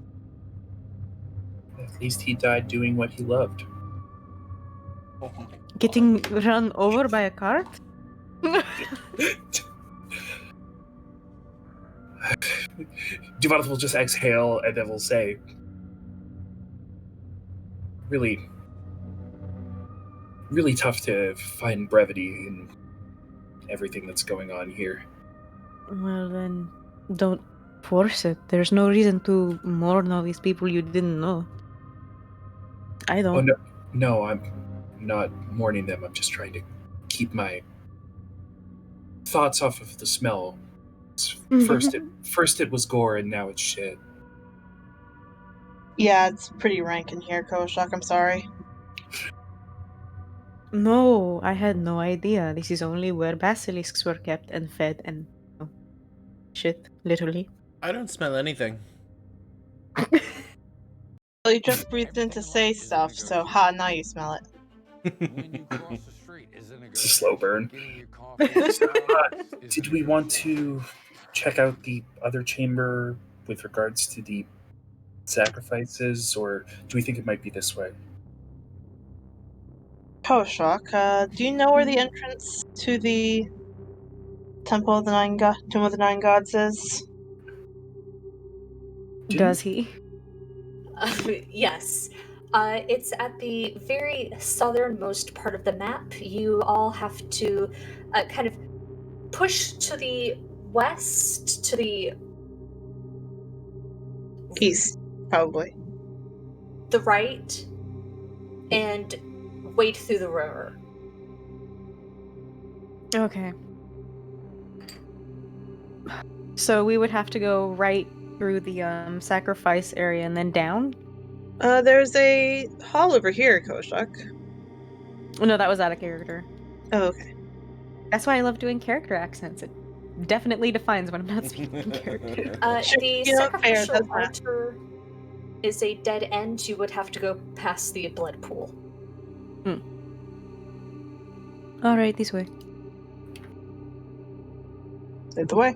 least he died doing what he loved. Oh my Getting God. run over by a cart? Duvanov will just exhale and then will say, really, really tough to find brevity in everything that's going on here. Well, then, don't force it. There's no reason to mourn all these people you didn't know. I don't. Oh, no, I'm not mourning them. I'm just trying to keep my thoughts off of the smell. First it was gore, and now it's shit. Yeah, it's pretty rank in here, Koshak. I'm sorry. No, I had no idea. This is only where basilisks were kept and fed and shit, literally. I don't smell anything. Well, you just breathed in to say stuff, so now you smell it. When you cross the street, is it It's a slow burn. Getting your coffee. Did we want to check out the other chamber with regards to the sacrifices, or do we think it might be this way? Koshak, do you know where the entrance to the Tomb of the Nine Gods is? Does he? Yes. It's at the very southernmost part of the map. You all have to kind of push to the west, to the East, probably. right, and wade through the river. Okay. So we would have to go right through the sacrifice area and then down? There's a hall over here, Koshak. No, that was out of character. Oh, okay. That's why I love doing character accents. It definitely defines when I'm not speaking in character. Sure, The you know, fair, sacrificial that's not- altar is a dead end. You would have to go past the blood pool. Alright, this way. Lead the way.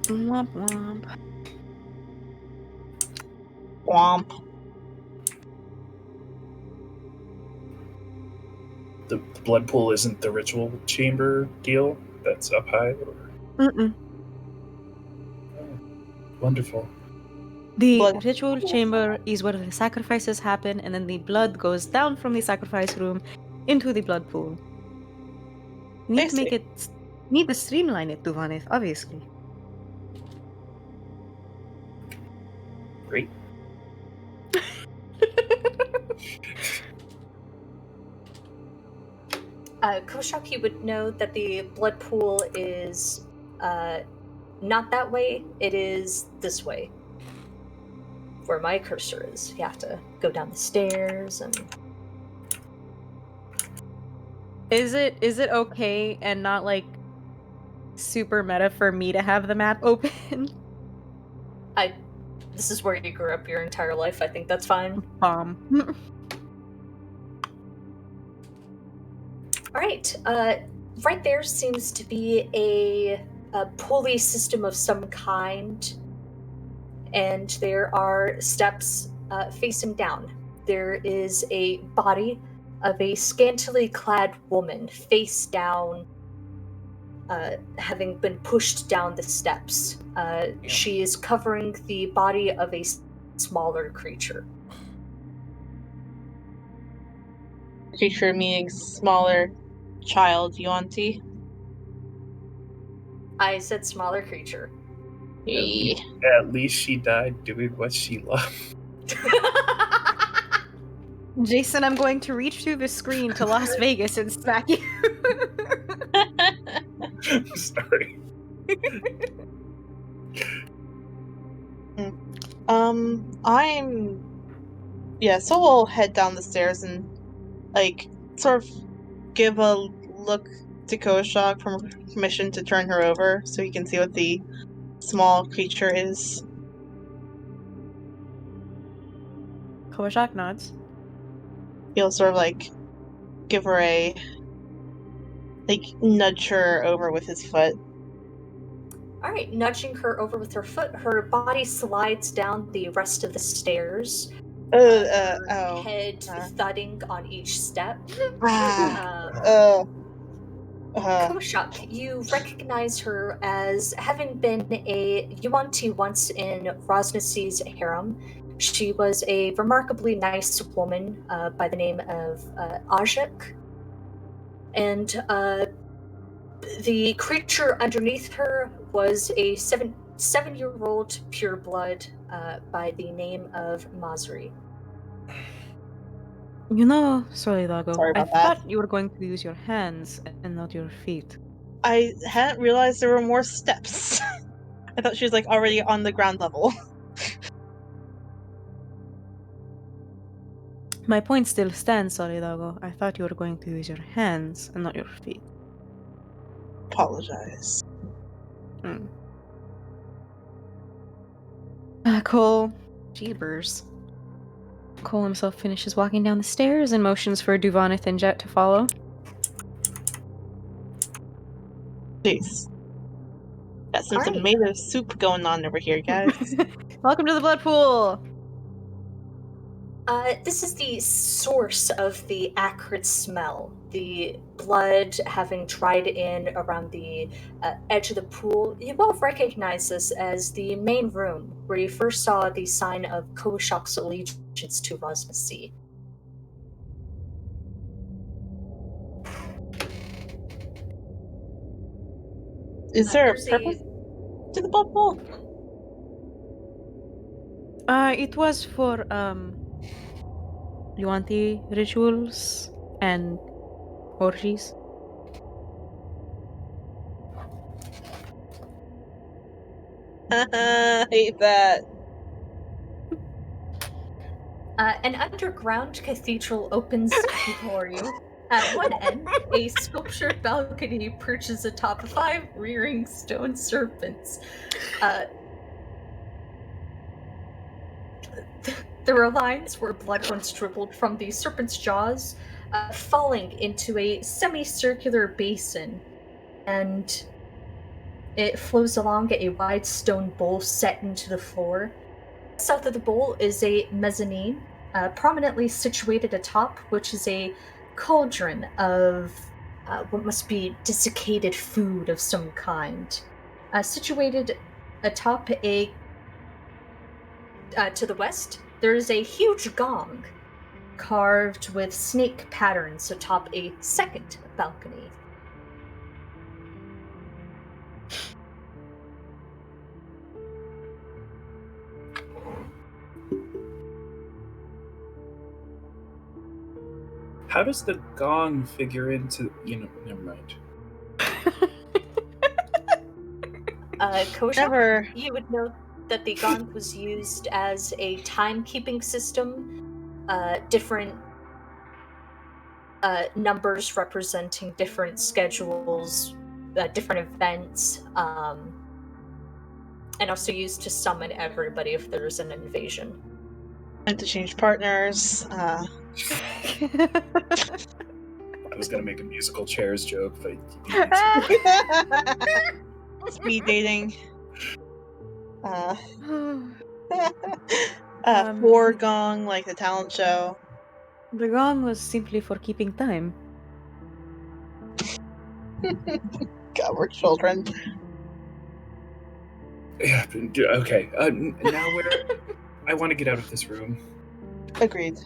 Womp womp. Womp. The blood pool isn't the ritual chamber deal that's up high? Or... Mm-mm. Wonderful. The Blood- ritual chamber is where the sacrifices happen, and then the blood goes down from the sacrifice room into the blood pool. You I need to make see. it. Need to streamline it, Duvanith, obviously. Great. Koshak, you would know that the blood pool is not that way. It is this way, where my cursor is. You have to go down the stairs and. Is it okay and not like super meta for me to have the map open? This is where you grew up your entire life. I think that's fine. Bomb. All right. Right there seems to be a pulley system of some kind, and there are steps facing down. There is a body of a scantily clad woman, face down, having been pushed down the steps. She is covering the body of a smaller creature. Creature meaning smaller child, Yuanti. I said smaller creature. Yeah. At least she died doing what she loved. Jason, I'm going to reach through the screen to Las Vegas and smack you. Sorry. So we'll head down the stairs and, like, sort of give a look to Koshak for permission to turn her over so he can see what the small creature is. Kowashak nods. He'll sort of, like, give her a, like, nudge her over with his foot. All right, nudging her over with her foot, her body slides down the rest of the stairs. Her head thudding on each step. Koshak, you recognize her as having been a Yuan-Ti once in Rosnasi's harem. She was a remarkably nice woman by the name of Ajik. And the creature underneath her was a seven-year-old pureblood by the name of Masri. You know, Solidago, Sorry I about that. thought you were going to use your hands and not your feet. I hadn't realized there were more steps. I thought she was, like, already on the ground level. My point still stands, Solidago. I thought you were going to use your hands and not your feet. Apologize. Cole. Jeebers. Cole himself finishes walking down the stairs and motions for Duvanith and Jet to follow. Jeez. Got some All right. tomato soup going on over here, guys. Welcome to the blood pool! This is the source of the acrid smell. The blood having dried in around the edge of the pool. You both recognize this as the main room where you first saw the sign of Koshok's allegiance to Rosmasi. Is there a There's purpose to the blood pool? It was for Yuanti rituals and orgies. I hate that. An underground cathedral opens before you. At one end, a sculptured balcony perches atop 5 rearing stone serpents. There are lines where blood once dribbled from the serpent's jaws, falling into a semicircular basin, and it flows along a wide stone bowl set into the floor. South of the bowl is a mezzanine, prominently situated atop, which is a cauldron of what must be desiccated food of some kind. Situated atop to the west, there is a huge gong carved with snake patterns atop a second balcony. How does the gong figure into? Never mind. Kosha, Never. you would know that the gong was used as a timekeeping system. Different numbers representing different schedules, different events, and also used to summon everybody if there's an invasion. And to change partners. I was gonna make a musical chairs joke, but Speed dating. Um, Four gong, like the talent show. The gong was simply for keeping time. God, we're children. yeah. Okay. Now where? I want to get out of this room. Agreed.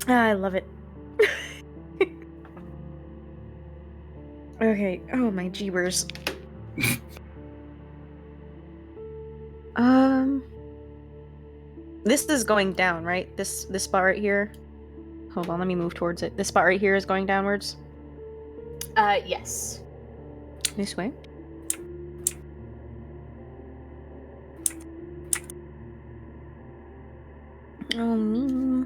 I love it. Okay. Oh my jeebers. This is going down, right? This spot right here. Hold on, let me move towards it. This spot right here is going downwards. Yes. This way. Oh me.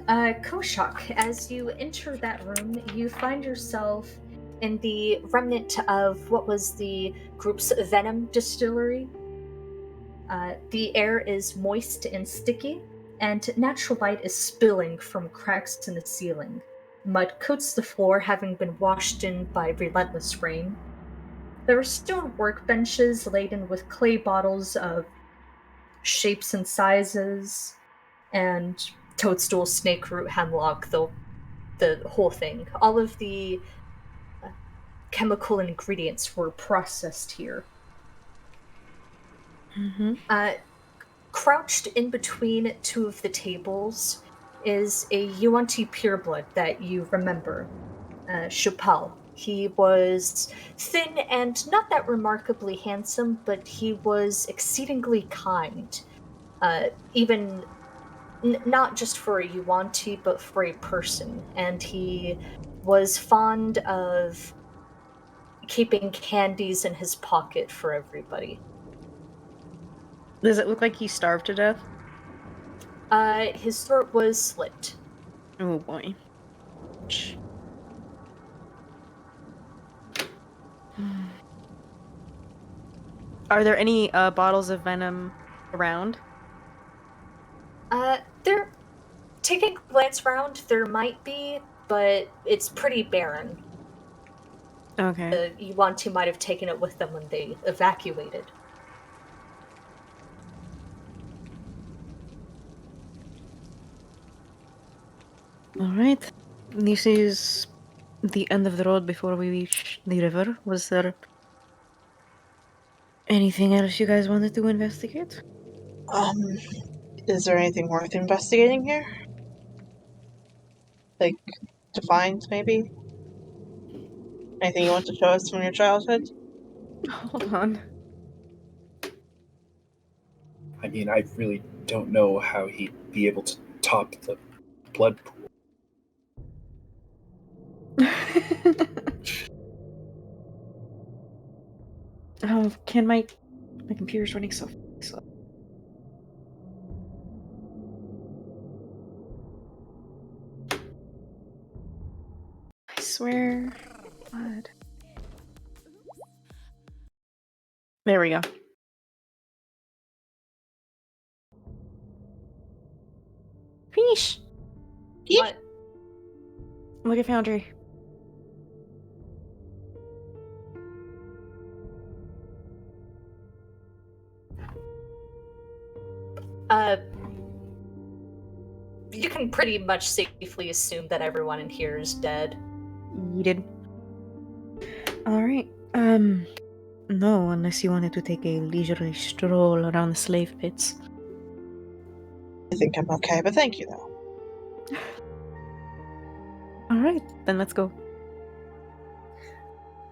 Alright, Koshak, as you enter that room, you find yourself in the remnant of what was the group's venom distillery. The air is moist and sticky, and natural light is spilling from cracks in the ceiling. Mud coats the floor, having been washed in by relentless rain. There are stone workbenches laden with clay bottles of shapes and sizes, and toadstool, snake root, hemlock, the whole thing. All of the chemical ingredients were processed here. Mm-hmm. Crouched in between 2 of the tables is a Yuan-Ti pureblood that you remember, Chupal. He was thin and not that remarkably handsome, but he was exceedingly kind. Even not just for a Yuan-Ti, but for a person. And he was fond of keeping candies in his pocket for everybody. Does it look like he starved to death? His throat was slit. Oh boy. Are there any bottles of venom around? They're taking glance around, there might be, but it's pretty barren. Okay. The Yuan-Tu might have taken it with them when they evacuated. Alright. This is the end of the road before we reach the river. Was there anything else you guys wanted to investigate? Is there anything worth investigating here? Like, to find, maybe? Anything you want to show us from your childhood? Hold on. I mean, I really don't know how he'd be able to top the blood pool. Oh, can my computer's running so slow. I swear. God. There we go. Finish. What? Look at Foundry. You can pretty much safely assume that everyone in here is dead. Yeeted. Alright. No, unless you wanted to take a leisurely stroll around the slave pits. I think I'm okay, but thank you, though. Alright, then let's go.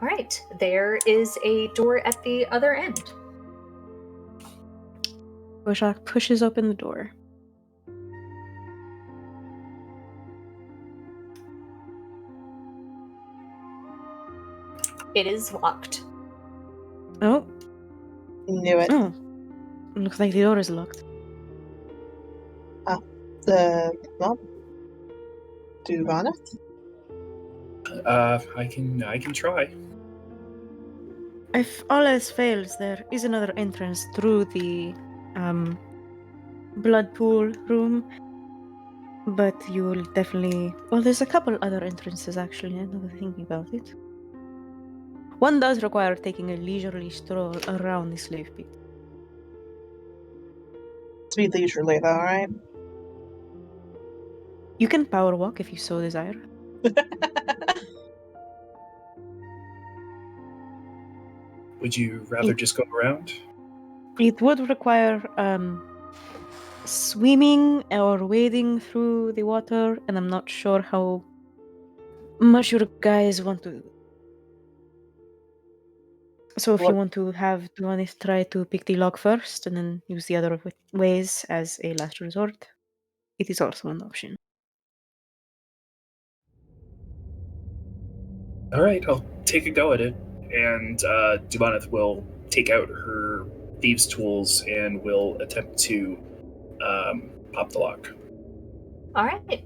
Alright, there is a door at the other end. Goshak pushes open the door. It is locked. Oh. Knew it. Oh. Looks like the door is locked. Well, Duvana? I can try. If all else fails, there is another entrance through the blood pool room. But you will definitely... Well, there's a couple other entrances actually, now that I'm thinking about it. One does require taking a leisurely stroll around the slave pit. To be leisurely, though, right? You can power walk if you so desire. Would you rather just go around? It would require swimming or wading through the water, and I'm not sure how much you guys want to. So if you want to have Duanis try to pick the lock first and then use the other ways as a last resort, it is also an option. All right, I'll take a go at it. And Dubaneth will take out her thieves' tools and will attempt to pop the lock. Alright.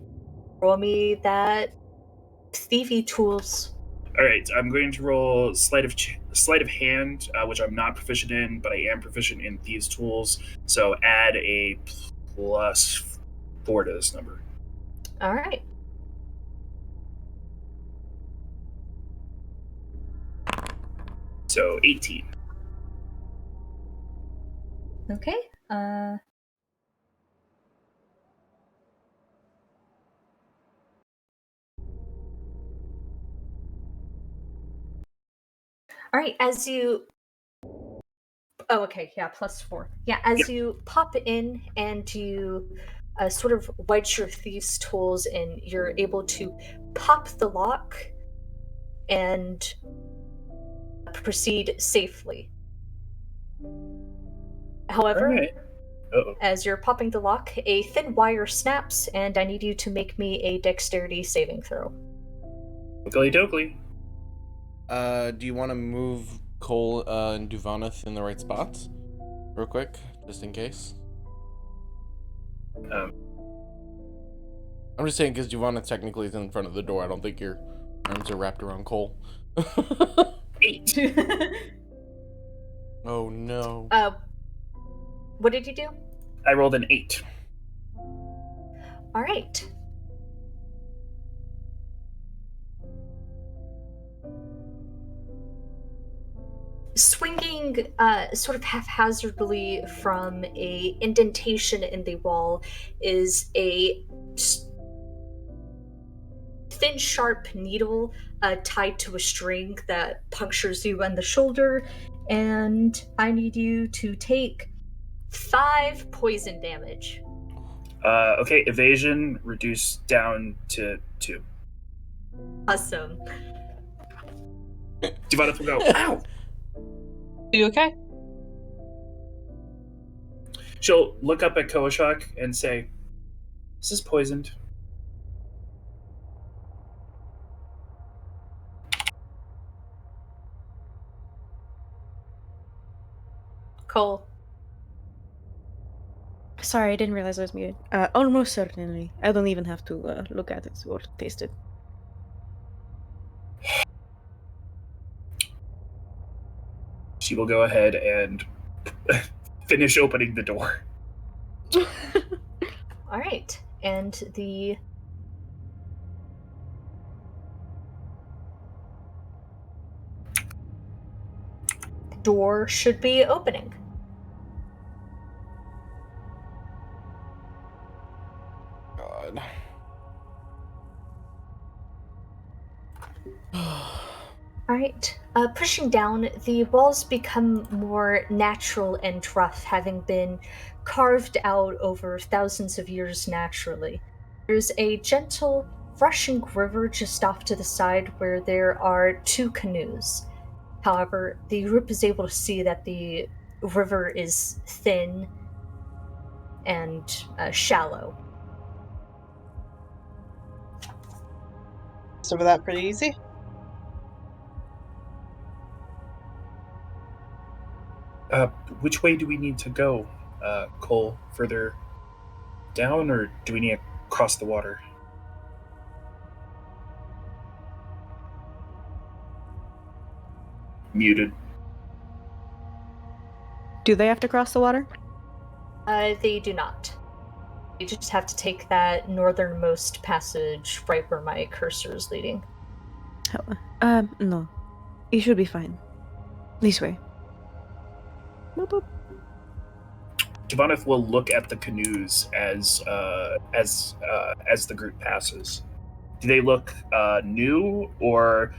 Roll me that thievy tools. All right, I'm going to roll sleight of hand, which I'm not proficient in, but I am proficient in thieves' tools. So add a +4 to this number. Alright. So 18. Okay. Alright, as you... Oh, okay, yeah, +4. Yeah, as you pop in and you sort of wedge your thieves' tools in, you're able to pop the lock and proceed safely. However, All right. Uh-oh. as you're popping the lock, a thin wire snaps, and I need you to make me a dexterity saving throw. Oakley dokley. Do you want to move Cole and Duvaneth in the right spots? Real quick, just in case. I'm just saying because Duvaneth technically is in front of the door. I don't think your arms are wrapped around Cole. 8. Oh no. What did you do? I rolled an 8. Alright. Swinging sort of haphazardly from a indentation in the wall is a thin, sharp needle tied to a string that punctures you in the shoulder, and I need you to take 5 poison damage. Okay, evasion reduced down to 2. Awesome. Divanith will go, ow! Are you okay? She'll look up at Koashak and say, "This is poisoned." Cole. Sorry, I didn't realize I was muted. Almost certainly. I don't even have to look at it or taste it. She will go ahead and finish opening the door. All right, and the door should be opening. God. All right. Pushing down, the walls become more natural and rough, having been carved out over thousands of years naturally. There's a gentle, rushing river just off to the side where there are 2 canoes. However, the group is able to see that the river is thin and shallow. So was that pretty easy? Which way do we need to go, Cole? Further down, or do we need to cross the water? Muted. Do they have to cross the water? They do not. You just have to take that northernmost passage right where my cursor is leading. No. You should be fine. This way. Boop, boop. Divanith will look at the canoes as the group passes. Do they look new, or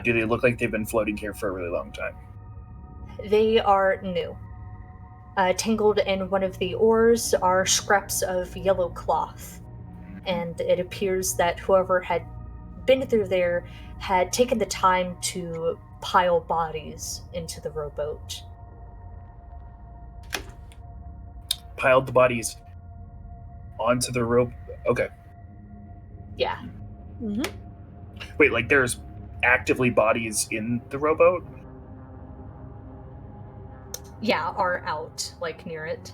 do they look like they've been floating here for a really long time? They are new. Tangled in one of the oars are scraps of yellow cloth, and it appears that whoever had been through there had taken the time to pile bodies into the rowboat. Piled the bodies onto the rope. Okay. Yeah. Mm-hmm. Wait, like there's actively bodies in the rowboat? Yeah, are out, like, near it.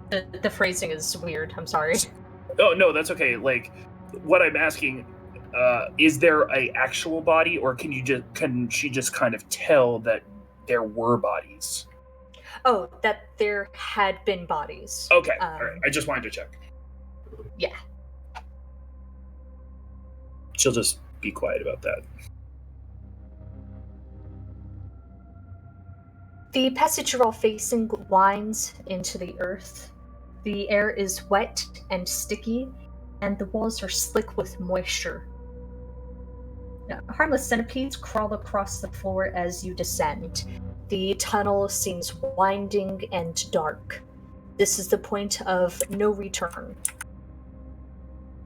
The phrasing is weird, I'm sorry. Oh, no, that's okay. Like, what I'm asking, is there a actual body, or can she just kind of tell that there were bodies? Oh, that there had been bodies. Okay, all right. I just wanted to check. Yeah. She'll just be quiet about that. The passage you're all facing winds into the earth. The air is wet and sticky, and the walls are slick with moisture. Harmless centipedes crawl across the floor as you descend. The tunnel seems winding and dark. This is the point of no return.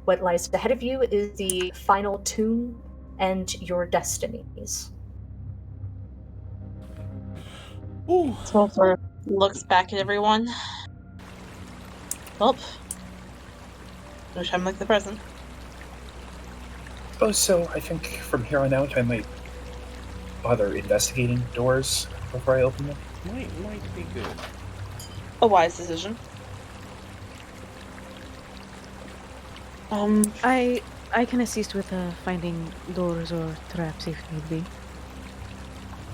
What lies ahead of you is the final tomb and your destinies. Sulfur looks back at everyone. Well, no time like the present. Oh, so I think from here on out I might bother investigating doors before I open them. Might be good. A wise decision. I can assist with finding doors or traps if need be.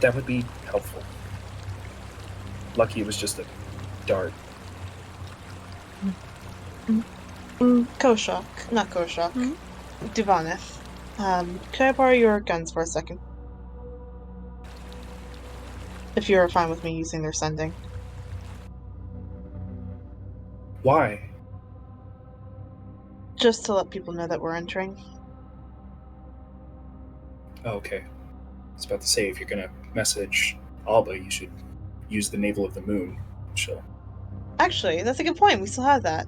That would be helpful. Lucky it was just a dart. Koshak, not Koshak. Divanith. Could I borrow your guns for a second? If you are fine with me using their sending. Why? Just to let people know that we're entering. Oh, okay. I was about to say, if you're gonna message Alba, you should use the navel of the moon. She'll. Actually, that's a good point. We still have that.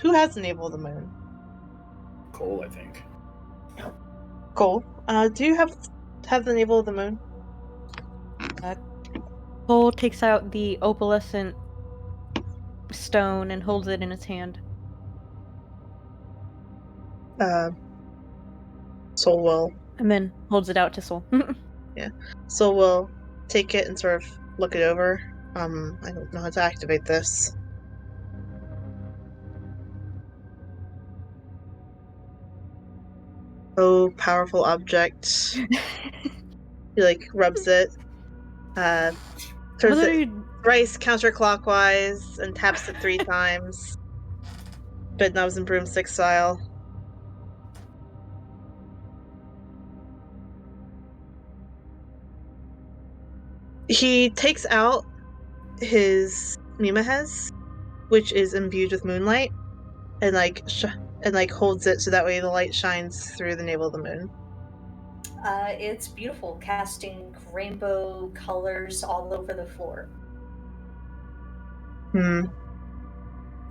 Who has the navel of the moon? Cole, I think. Cole. Do you have the navel of the moon? Cole takes out the opalescent stone and holds it in his hand. Soul will. And then holds it out to Soul. Soul will take it and sort of look it over. I don't know how to activate this. Oh, powerful object. He like rubs it. Turns it thrice counterclockwise and taps it 3 times. Bedknobs and broomstick style. He takes out his Mimahez, which is imbued with moonlight, and holds it so that way the light shines through the navel of the moon. It's beautiful, casting rainbow colors all over the floor.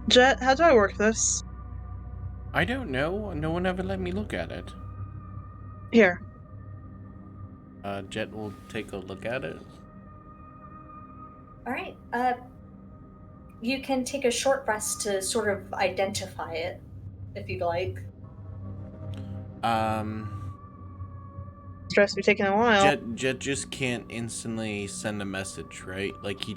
Jet, how do I work this? I don't know. No one ever let me look at it. Here. Jet will take a look at it. All right. You can take a short rest to sort of identify it, if you'd like. Stress be taking a while. Jet just can't instantly send a message, right? Like he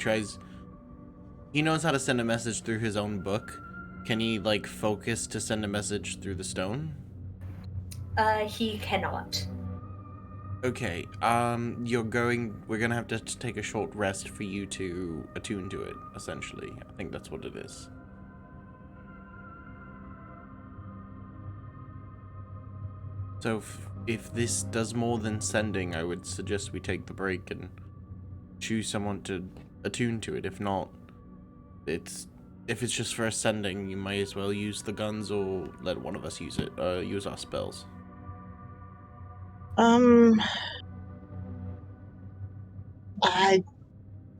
knows how to send a message through his own book. Can he like focus to send a message through the stone? He cannot. Okay, we're gonna have to take a short rest for you to attune to it, essentially. I think that's what it is. So if this does more than sending, I would suggest we take the break and choose someone to attune to it. If not, if it's just for ascending, you might as well use the guns or let one of us use it, use our spells. I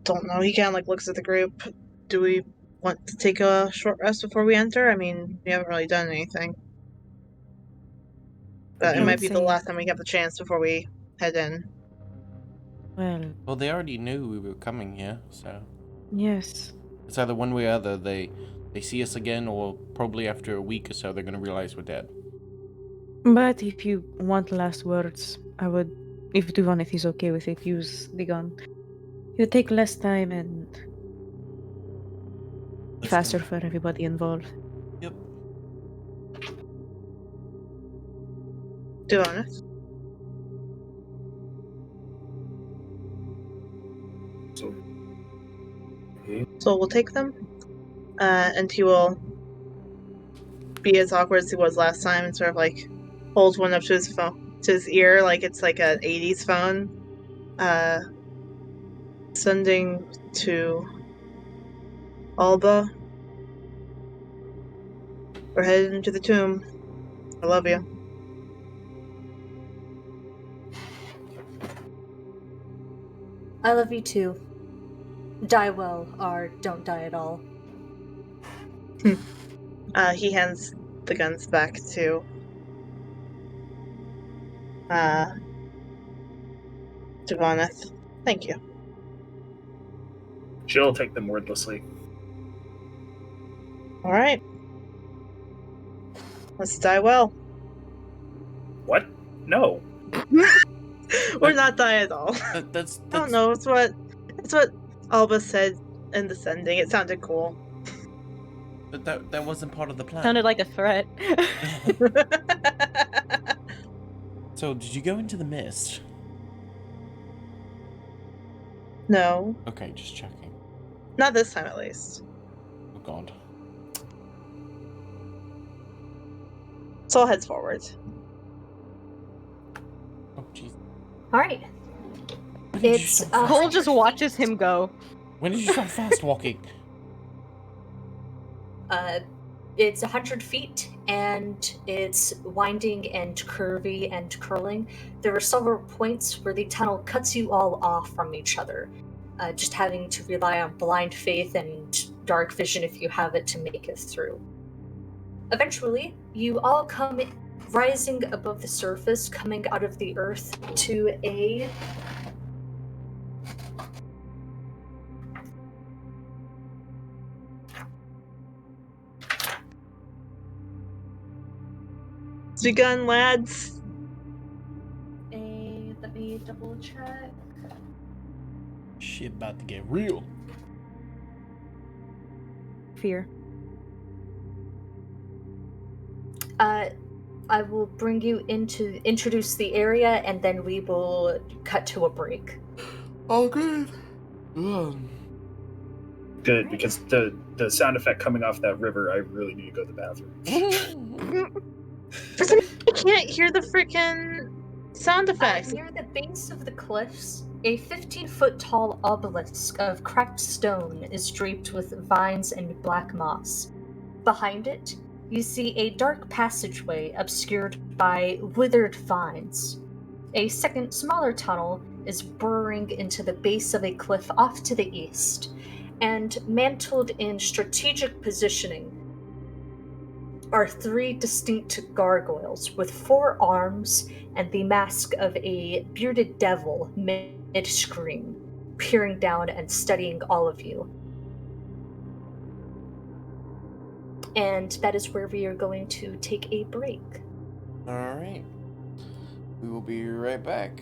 don't know. He kind of like looks at the group. Do we want to take a short rest before we enter? I mean, we haven't really done anything. But it might be the last time we have the chance before we head in. Well, they already knew we were coming here, so Yes. it's either one way or other. They see us again, or probably after a week or so, they're gonna realize we're dead. But if you want last words, I would, if Duvanith is okay with it, use the gun. It would take less time and faster for everybody involved. Yep. Duvanith. So we'll take them, and he will be as awkward as he was last time and sort of like hold one up to his phone, to his ear, like it's like an 80s phone. Sending to Alba. We're headed into the tomb. I love you. I love you too. Die well, or don't die at all. He hands the guns back to Duvanith. Thank you. She'll take them wordlessly. Alright. Let's die well. What? No. We're not die at all. That's I don't know, it's what Alba said in the sending. It sounded cool. But that wasn't part of the plan. Sounded like a threat. So, did you go into the mist? No. Okay, just checking. Not this time, at least. Oh god. Soul heads forward. Oh jeez. All right. When did you It's start Cole fast? just watches him go. When did you start fast walking? It's 100 feet, and it's winding and curvy and curling. There are several points where the tunnel cuts you all off from each other, just having to rely on blind faith and dark vision if you have it to make it through. Eventually, you all come rising above the surface, coming out of the earth to a Begun, lads. let me double check. Shit about to get real. Fear. I will bring you introduce the area, and then we will cut to a break. Oh, good. Good, because the sound effect coming off that river, I really need to go to the bathroom. For some reason, I can't hear the freaking sound effects. Near the base of the cliffs, a 15-foot tall obelisk of cracked stone is draped with vines and black moss. Behind it, you see a dark passageway obscured by withered vines. A second, smaller tunnel is burrowing into the base of a cliff off to the east, and mantled in strategic positioning are 3 distinct gargoyles with 4 arms and the mask of a bearded devil mid-scream, peering down and studying all of you. And that is where we are going to take a break. All right. We will be right back.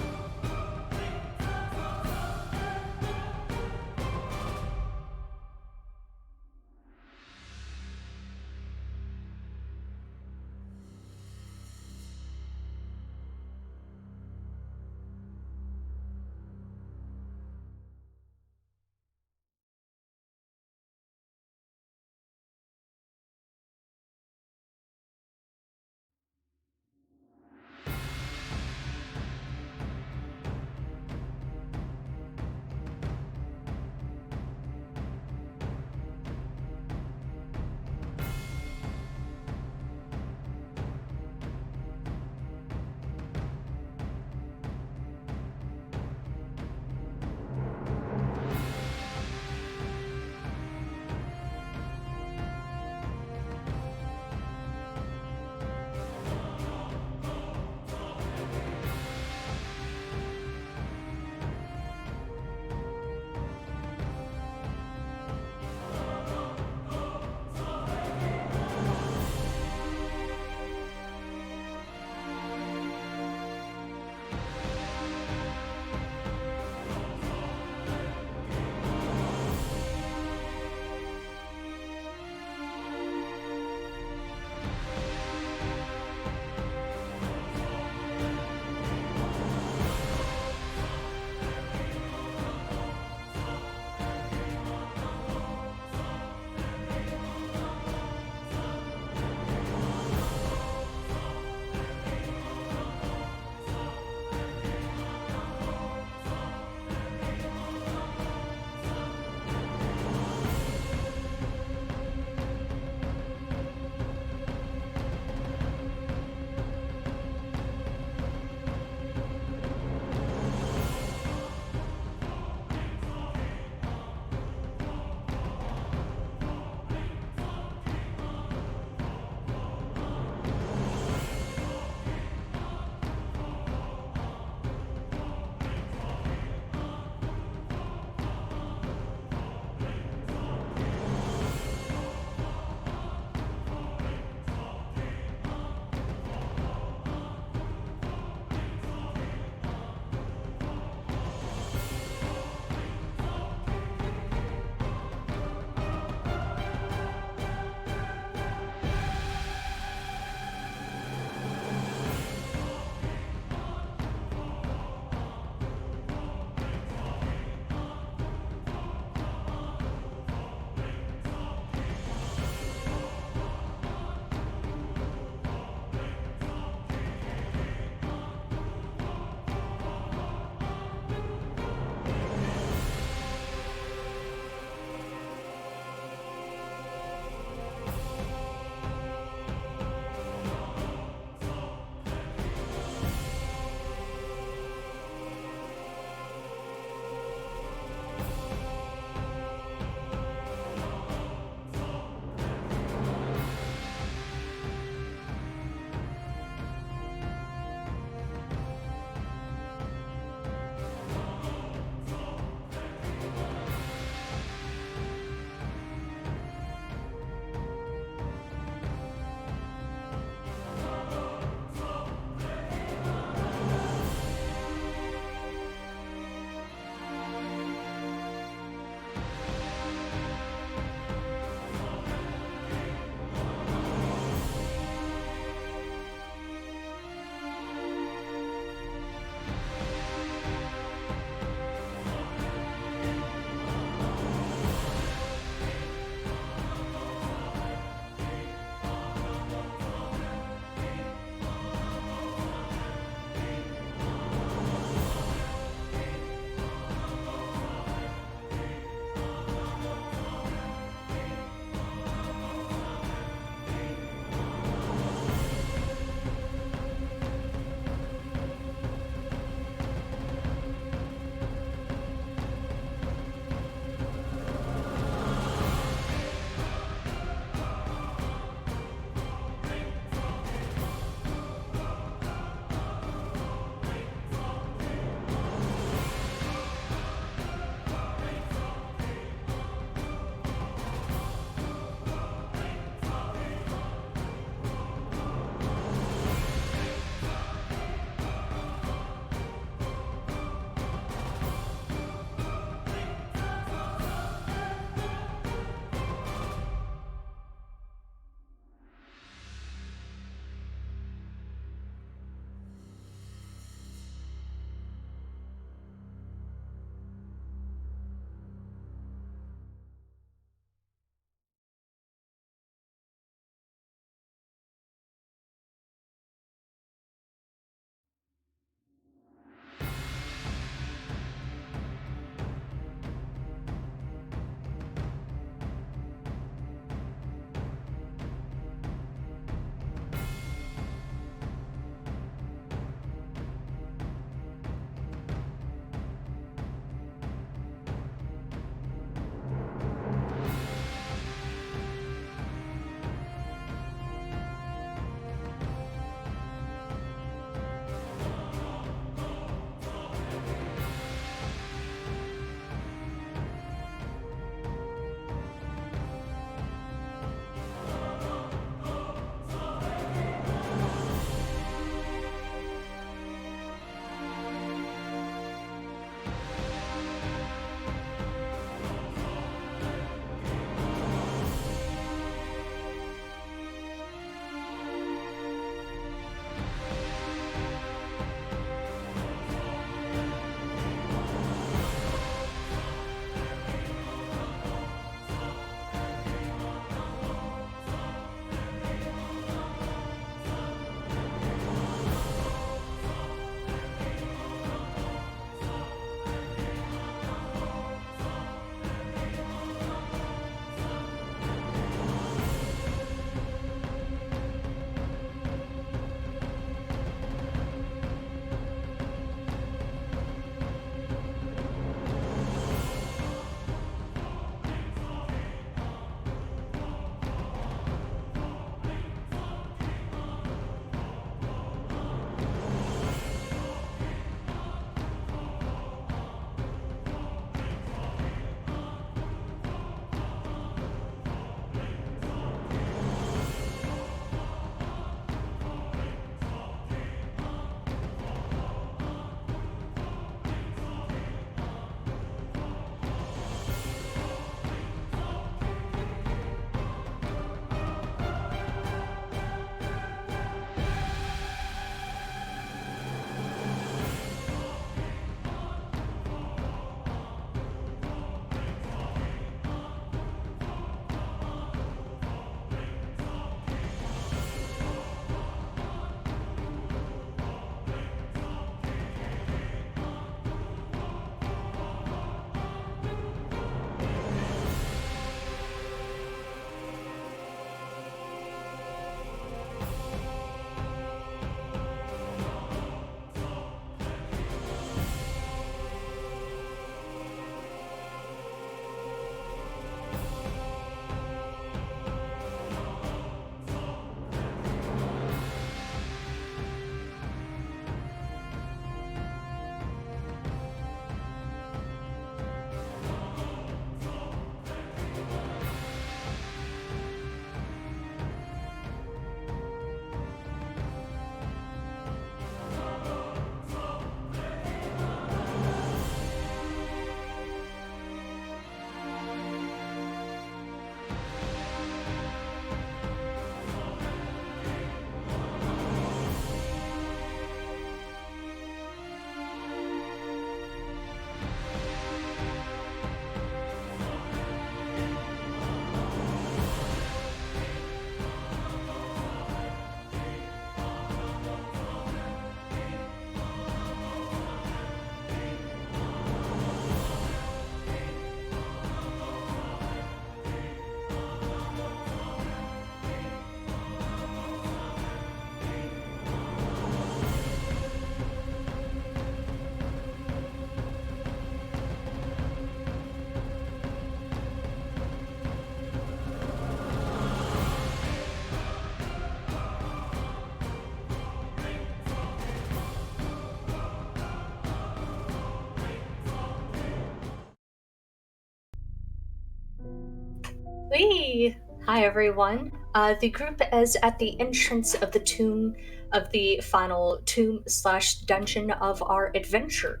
Whee! Hi everyone. The group is at the entrance of the tomb of the final tomb/dungeon of our adventure.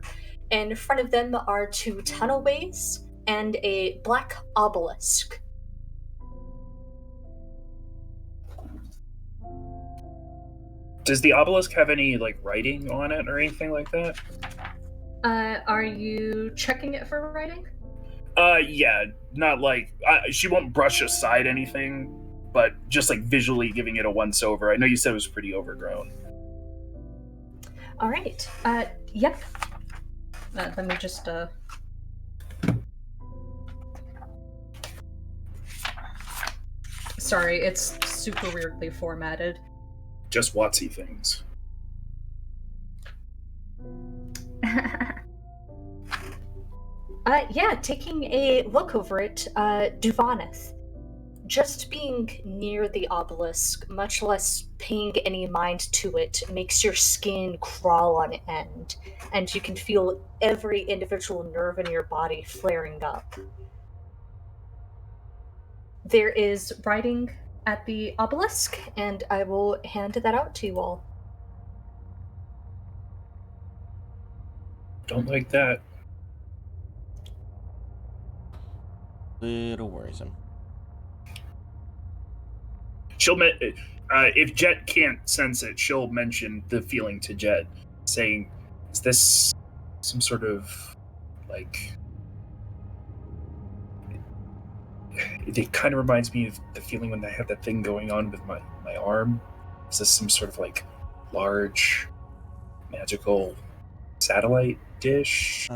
In front of them are 2 tunnelways and a black obelisk. Does the obelisk have any like writing on it or anything like that? Are you checking it for writing? Yeah, not like she won't brush aside anything, but just like visually giving it a once over. I know you said it was pretty overgrown. All right. Yep. Let me just Sorry, it's super weirdly formatted. Just Watsy things. Yeah, taking a look over it, Duvaneth. Just being near the obelisk, much less paying any mind to it, makes your skin crawl on end, and you can feel every individual nerve in your body flaring up. There is writing at the obelisk, and I will hand that out to you all. Don't like that. Little worrisome. If Jet can't sense it, she'll mention the feeling to Jet, saying, "Is this some sort of like?" It kind of reminds me of the feeling when I had that thing going on with my arm. Is this some sort of like large magical satellite dish?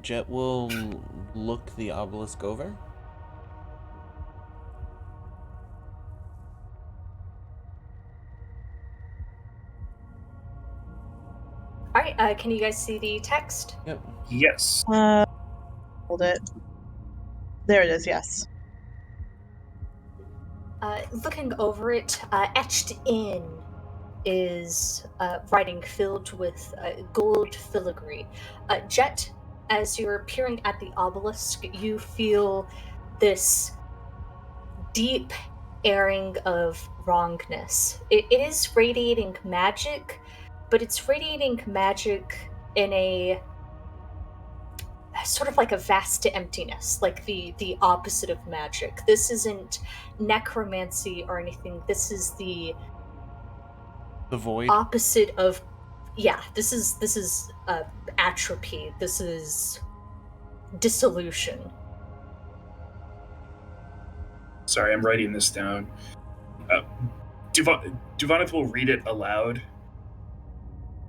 Jet will look the obelisk over. Alright, can you guys see the text? Yep. Yes. Hold it. There it is, yes. Looking over it, etched in is writing filled with gold filigree. Jet, as you're peering at the obelisk, you feel this deep airing of wrongness. It is radiating magic, but it's radiating magic in a sort of like a vast emptiness, like the opposite of magic. This isn't necromancy or anything. This is the void. opposite of this is atrophy. This is dissolution. Sorry, I'm writing this down. Duvaneth will read it aloud.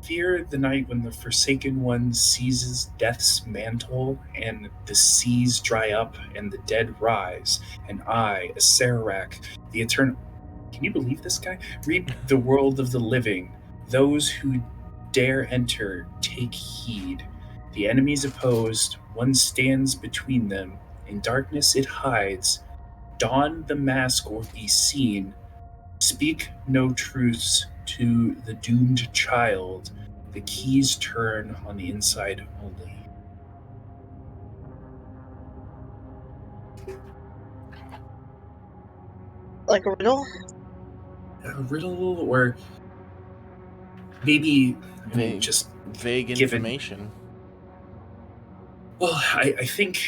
Fear the night when the Forsaken One seizes death's mantle, and the seas dry up, and the dead rise, and I, a Sararak, the eternal. Can you believe this guy? Read the world of the living. Those who dare enter, take heed. The enemies opposed, one stands between them. In darkness it hides. Don the mask or be seen. Speak no truths to the doomed child. The keys turn on the inside only. Like a riddle? A riddle, or maybe Vague, just vague given- information. Well, I think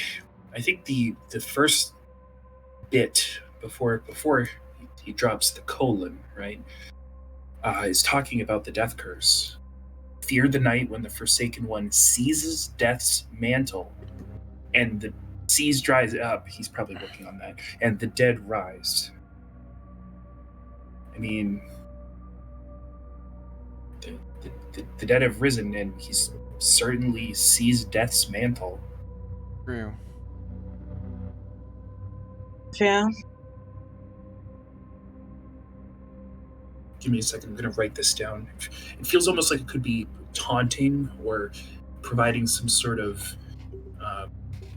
the first bit before he drops the colon, right, is talking about the death curse. Fear the night when the Forsaken One seizes death's mantle, and the seas dries up. He's probably working on that, and the dead rise. I mean, the dead have risen, and he's certainly seized death's mantle. True. Yeah. Give me a second. I'm going to write this down. It feels almost like it could be taunting or providing some sort of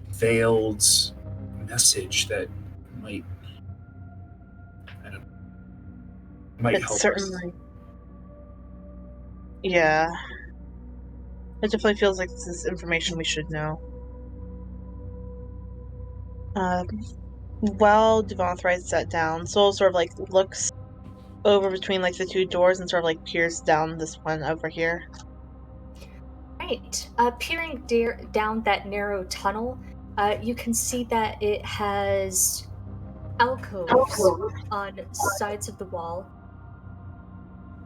veiled message that might, I don't know, might It's help certainly. us. Yeah. It definitely feels like this is information we should know. While Devonth writes that down, Soul sort of like looks over between like the two doors and sort of like peers down this one over here. Right. Peering down that narrow tunnel, you can see that it has alcoves on sides of the wall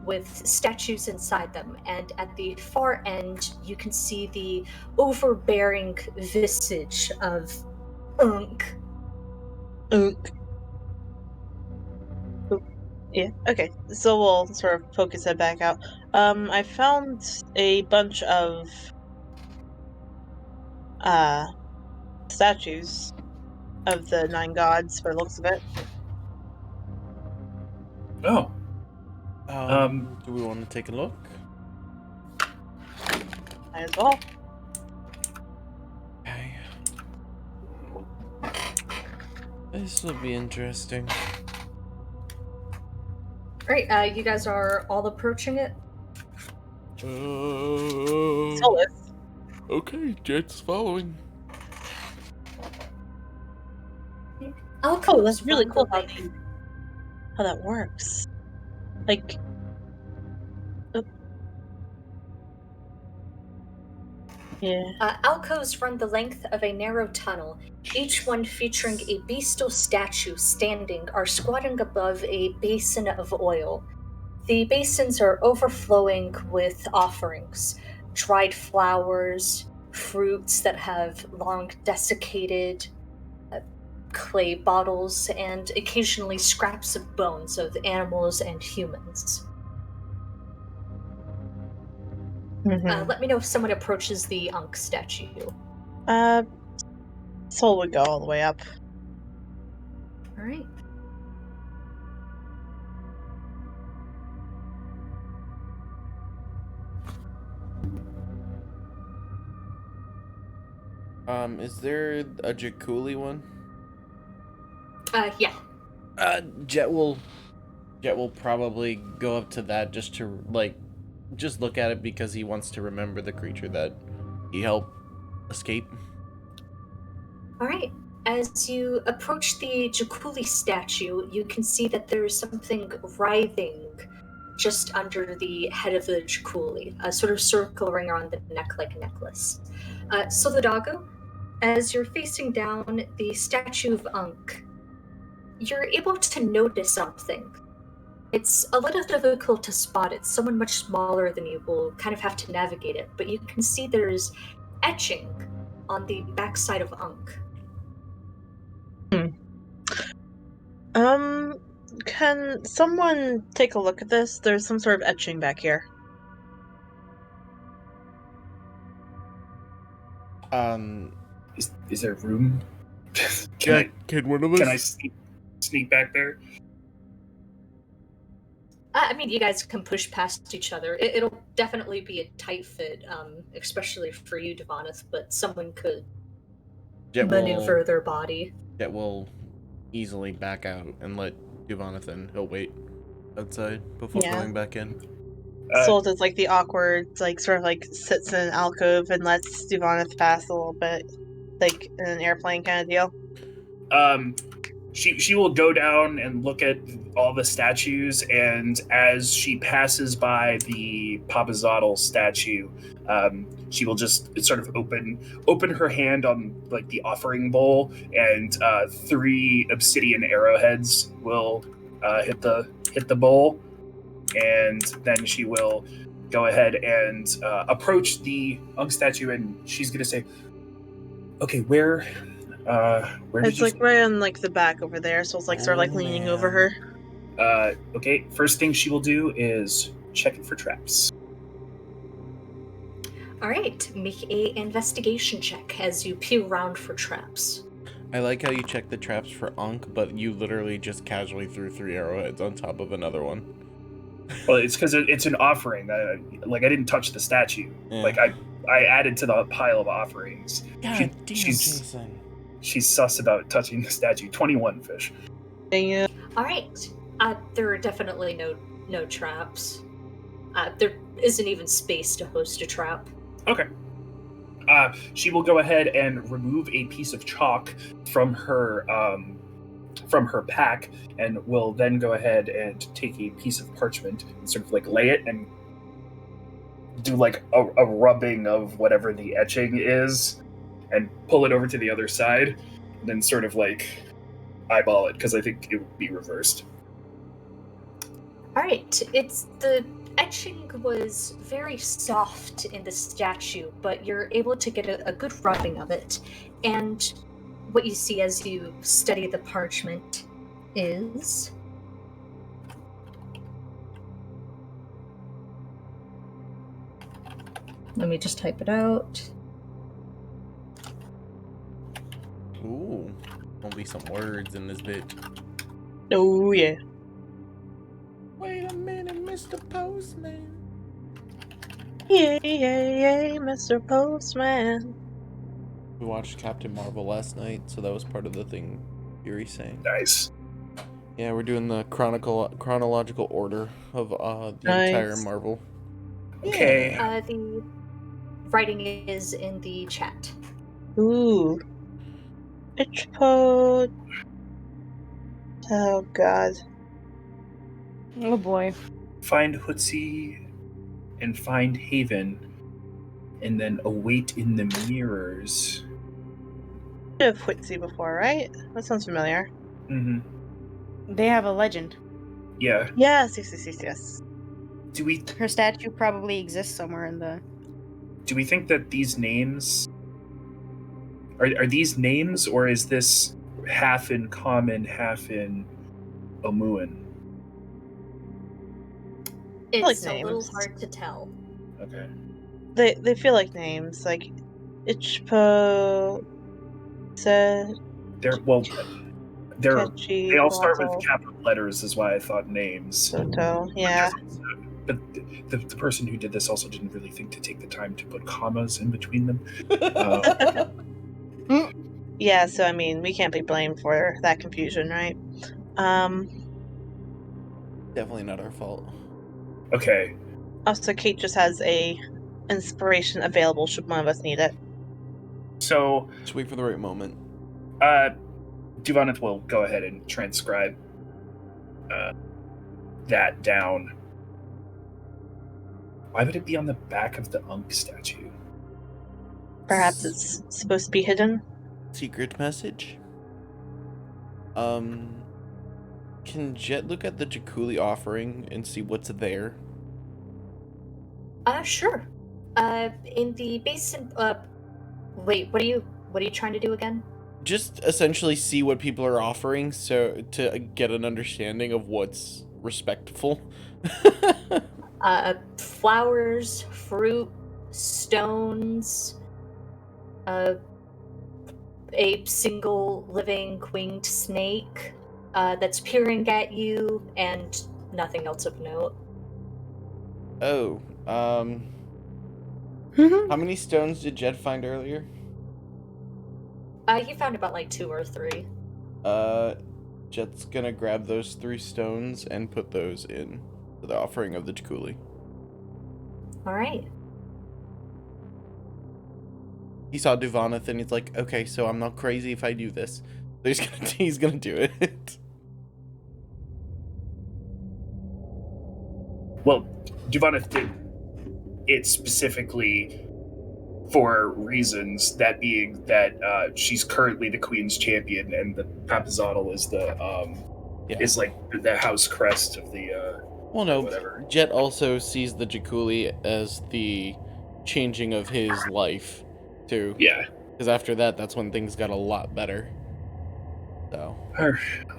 with statues inside them, and at the far end you can see the overbearing visage of Unk. Ook. Yeah, okay. So we'll sort of focus it back out. I found a bunch of statues of the 9 gods by the looks of it. Oh, Do we want to take a look? Might as well. Okay. This will be interesting. Alright, you guys are all approaching it? Solus. Okay, Jet's following. Oh, that's really cool how that works. Like, yeah. Alcoves run the length of a narrow tunnel, each one featuring a bestial statue standing or squatting above a basin of oil. The basins are overflowing with offerings, dried flowers, fruits that have long desiccated, clay bottles, and occasionally scraps of bones of animals and humans. Let me know if someone approaches the Unk statue. Soul would go all the way up. Alright. Is there a Jakuli one? Yeah. Jet will probably go up to that just to just look at it because he wants to remember the creature that he helped escape. Alright. As you approach the Jakuli statue, you can see that there is something writhing just under the head of the Jakuli, sort of circling around the neck like a necklace. Solidago, as you're facing down the statue of Unk, you're able to notice something. It's a little difficult to spot. It's someone much smaller than you will kind of have to navigate it, but you can see there's etching on the backside of Unk. Can someone take a look at this? There's some sort of etching back here. is there room? Can one of us? Can I sneak back there? I mean, you guys can push past each other. It'll definitely be a tight fit, especially for you, Devoneth, but someone could maneuver their body. Jet will easily back out and let Devoneth in. He'll wait outside before going back in. Soul does like the awkward, like sort of like sits in an alcove and lets Devoneth pass a little bit, like in an airplane kind of deal. She will go down and look at all the statues, and as she passes by the Papazotl statue, she will just sort of open her hand on like the offering bowl, and 3 obsidian arrowheads will hit the bowl, and then she will go ahead and approach the Unk statue, and she's gonna say, "Okay, where did it's like right on like the back over there, so it's like sort of like leaning over her. Okay, first thing she will do is check it for traps. Alright, make a investigation check as you peel around for traps. I like how you check the traps for Unk, but you literally just casually threw 3 arrowheads on top of another one. Well, it's because it's an offering. I didn't touch the statue. Yeah. Like I added to the pile of offerings. God damn, Jason. She's sus about touching the statue. 21 fish. Yeah. Alright, there are definitely no traps. There isn't even space to host a trap. Okay. She will go ahead and remove a piece of chalk from her from her pack and will then go ahead and take a piece of parchment and sort of like lay it and do like a rubbing of whatever the etching is and pull it over to the other side and then sort of like eyeball it because I think it would be reversed. All right, the etching was very soft in the statue, but you're able to get a good rubbing of it. And what you see as you study the parchment is let me just type it out. Ooh, gonna be some words in this bitch. Oh yeah. Wait a minute, Mr. Postman. Yay, yay, yay, Mr. Postman. We watched Captain Marvel last night, so that was part of the thing Yuri's saying. Nice. Yeah, we're doing the chronological order of the Nice. entire Marvel. Okay. Yeah. The writing is in the chat. Ooh. Ichpo. Oh god. Oh boy. Find Hootsie and find Haven and then await in the mirrors. I've Whitsy before, right? That sounds familiar. Mm-hmm. They have a legend. Yeah. Yes. Do we Her statue probably exists somewhere in the. think that these names are these names, or is this half in common, half in Omuan? It's like a little names. hard to tell. Okay. They feel like names, like Ichpo, Se, They Kechi, all start with Bottle, capital letters, is why I thought names. Soto. Yeah. But the person who did this also didn't really think to take the time to put commas in between them. Yeah, so I mean, we can't be blamed for that confusion, right? Definitely not our fault. Okay. Also, Kate just has a inspiration available should one of us need it. So, Just wait for the right moment. Duvanith will go ahead and transcribe that down. Why would it be on the back of the Unk statue? Perhaps it's supposed to be hidden. Secret message. Can Jet look at the Jakuli offering and see what's there? Sure. In the basin. Wait. What are you trying to do again? Just essentially see what people are offering, so to get an understanding of what's respectful. Flowers, fruit, stones, a single living winged snake that's peering at you, and nothing else of note. Oh, how many stones did Jet find earlier? He found about like 2 or 3. Jet's gonna grab those 3 stones and put those in to the offering of the Jakuli. All right. He saw Duvanith and he's like, okay, so I'm not crazy if I do this. So he's gonna do it. Well, Duvanith did it specifically for reasons, that being that she's currently the Queen's champion, and the Papazotl is the is like the house crest of the well, no, whatever. Jet also sees the Jakuli as the changing of his life too. Yeah. Because after that, that's when things got a lot better. So.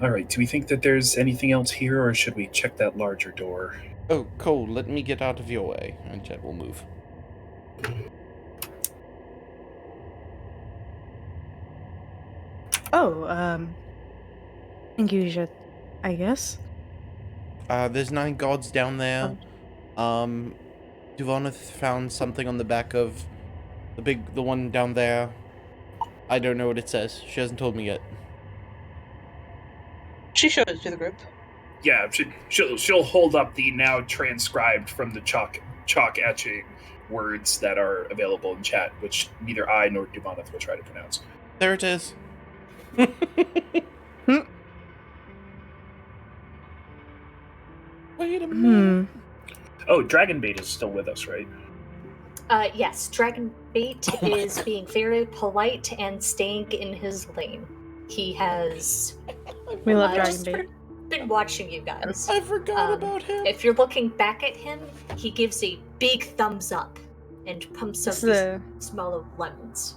All right. Do we think that there's anything else here, or should we check that larger door? Oh, Cole, let me get out of your way, and Jet will move. Oh, thank you, Jet, I guess. There's 9 gods down there. Duvanith found something on the back of the one down there. I don't know what it says. She hasn't told me yet. She showed it to the group. Yeah, she'll hold up the now transcribed from the chalk etching words that are available in chat, which neither I nor Duvanith will try to pronounce. There it is. Wait a minute. Oh, Dragonbait is still with us, right? Yes, Dragonbait Oh my is God. being very polite and staying in his lane. He has We love just Dragon Bait. been watching you guys. I forgot Um, about him. If you're looking back at him, he gives a big thumbs up and pumps up This the is smell of lemons.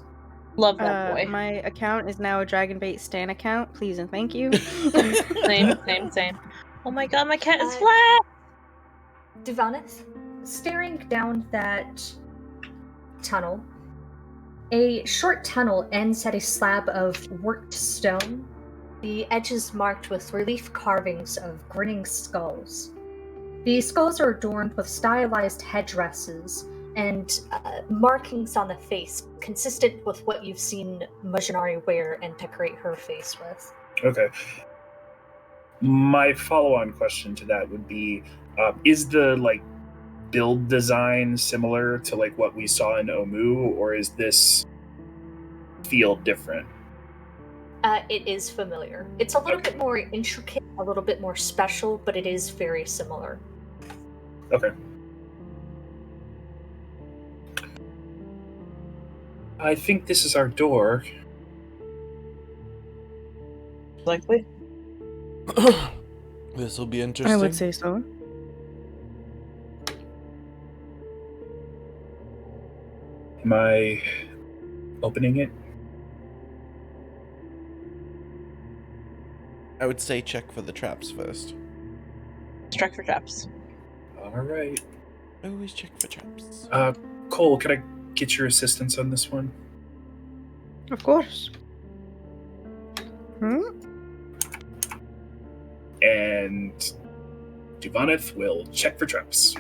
Love that boy. my account is now a Dragon Bait Stan account. Please and thank you. Same. Oh my god, my cat is Uh, flat! Divanith, staring down that tunnel, a short tunnel ends at a slab of worked stone, the edges marked with relief carvings of grinning skulls. The skulls are adorned with stylized headdresses and markings on the face, consistent with what you've seen Majinari wear and decorate her face with. Okay. My follow-on question to that would be, is the build design similar to what we saw in Omu, or is this feel different? It is familiar. It's a little bit more intricate, a little bit more special, but it is very similar. Okay. I think this is our door. Likely. This will be interesting. I would say so. Am I opening it? I would say check for the traps first. Strike for traps. All right. Always check for traps. Cole, can I get your assistance on this one? Of course. And Duvanith will check for traps.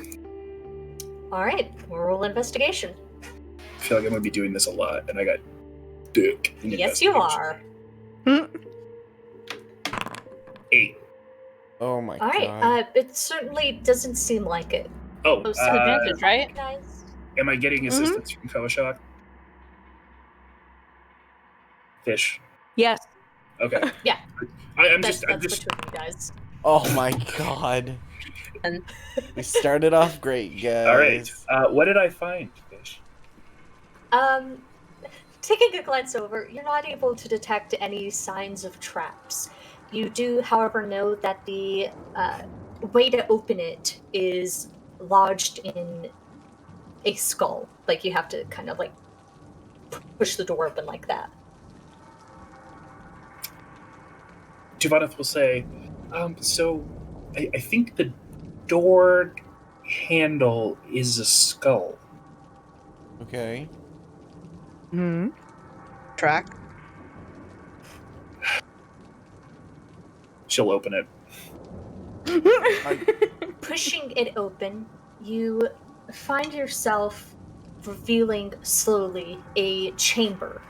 All right, we'll roll investigation. I feel like I'm going to be doing this a lot, and I got dick. in Yes, you investigation. are. 8. Oh my All right, god. it certainly doesn't seem like it. Oh, Most advantage, right? recognized. am I getting assistance from Koashak? Fish. Yes. Okay. Yeah. I'm That's just between you guys. Oh my god. And- We started off great, guys. all right. What did I find, Fish? Taking a glance over, you're not able to detect any signs of traps. You do, however, know that the way to open it is lodged in a skull. Like, you have to kind of push the door open like that. Duvanith will say, so I think the door handle is a skull. Okay. Track. She'll open it. Pushing it open, you find yourself revealing slowly a chamber.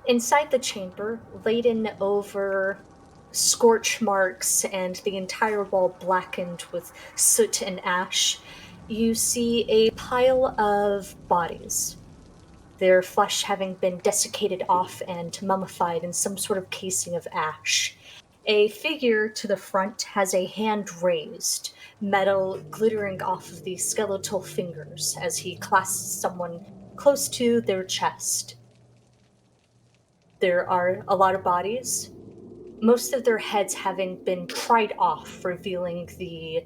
Inside the chamber, laden over scorch marks and the entire wall blackened with soot and ash, you see a pile of bodies, their flesh having been desiccated off and mummified in some sort of casing of ash. A figure to the front has a hand raised, metal glittering off of the skeletal fingers as he clasps someone close to their chest. There are a lot of bodies, most of their heads having been pried off, revealing the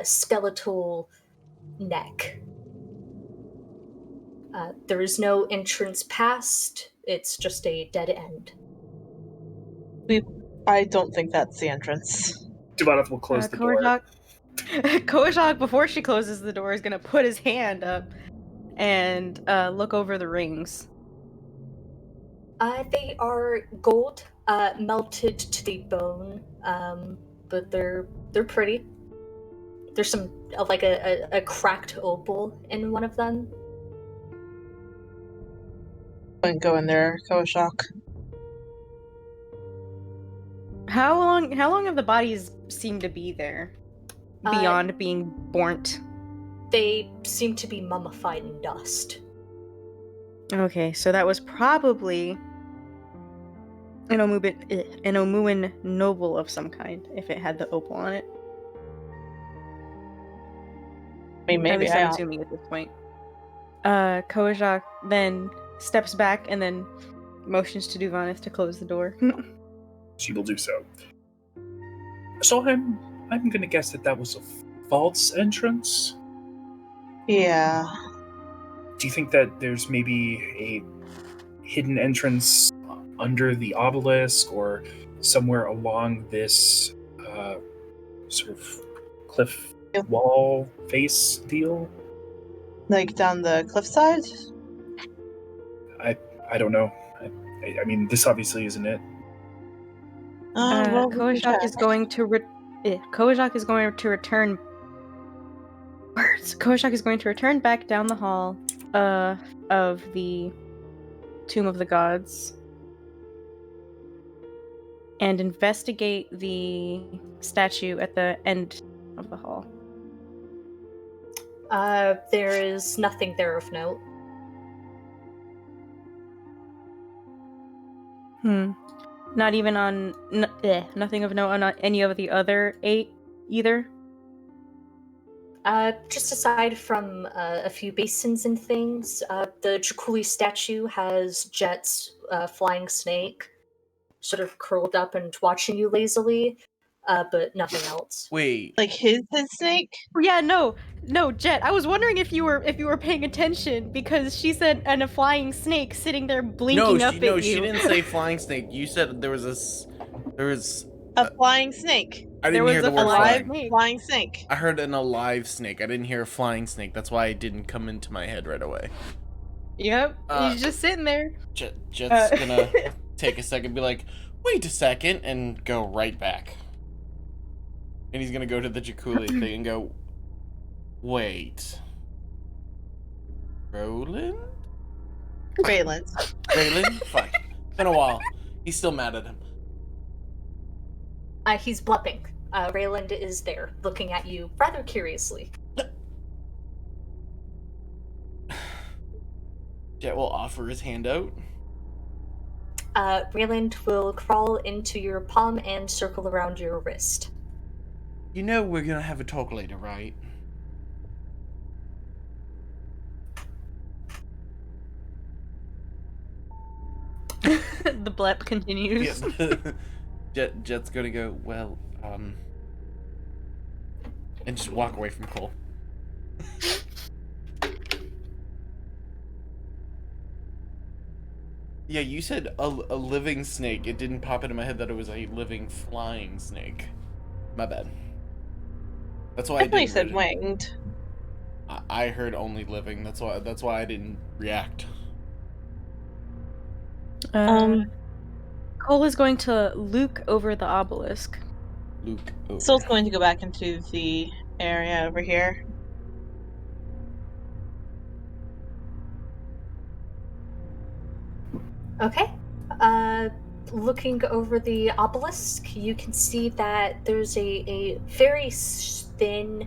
skeletal neck. There is no entrance past, it's just a dead end. I don't think that's the entrance. Duvanith will close the door. Koashak, before she closes the door, is gonna put his hand up and look over the rings. They are gold, melted to the bone, but they're pretty. There's some a cracked opal in one of them. Wouldn't go in there, Koashak. How long have the bodies seemed to be there? Beyond being burnt. They seem to be mummified in dust. Okay, so that was probably An Omuan noble of some kind, if it had the opal on it. I mean, At maybe least I I'm don't. assuming at this point. Kojak then steps back and then motions to Duvanith to close the door. She will do so. So I'm gonna guess that was a false entrance. Yeah. Do you think that there's maybe a hidden entrance under the obelisk or somewhere along this sort of cliff wall face deal? Like down the cliffside? I don't know. I mean, this obviously isn't it. Well, we can Kojak check. is going to Kojak is going to return. Words. Kojak is going to return back down the hall of the Tomb of the Gods and investigate the statue at the end of the hall. There is nothing there of note. Not even on nothing of note on any of the other 8 either. Just aside from a few basins and things, the Draculi statue has Jet's flying snake sort of curled up and watching you lazily, but nothing else. Wait. Like his snake? Yeah, no, Jet. I was wondering if you were paying attention because she said, "And a flying snake sitting there blinking up at you." She didn't say flying snake. You said there was A flying snake. I There didn't was hear the a word Alive flying. flying snake. I heard an alive snake. I didn't hear a flying snake. That's why it didn't come into my head right away. Yep, he's just sitting there. Jet's gonna take a second, be like, "Wait a second," and go right back. And he's gonna go to the Draculi thing and go, "Wait, Roland? Raylan. Raylan? Fuck. It's been a while. He's still mad at him." He's bluffing. Rayland is there, looking at you rather curiously. Jet will offer his hand out. Rayland will crawl into your palm and circle around your wrist. You know we're gonna have a talk later, right? The blep continues. Yeah. Jet's gonna go, well, and just walk away from Cole. Yeah, you said a living snake. It didn't pop into my head that it was a living flying snake. My bad. That's why I thought you didn't said read it. winged. I heard only living. That's why I didn't react. Cole is going to Luke over the obelisk. Luke over. Soul's going to go back into the area over here. Okay. Looking over the obelisk, you can see that there's a very thin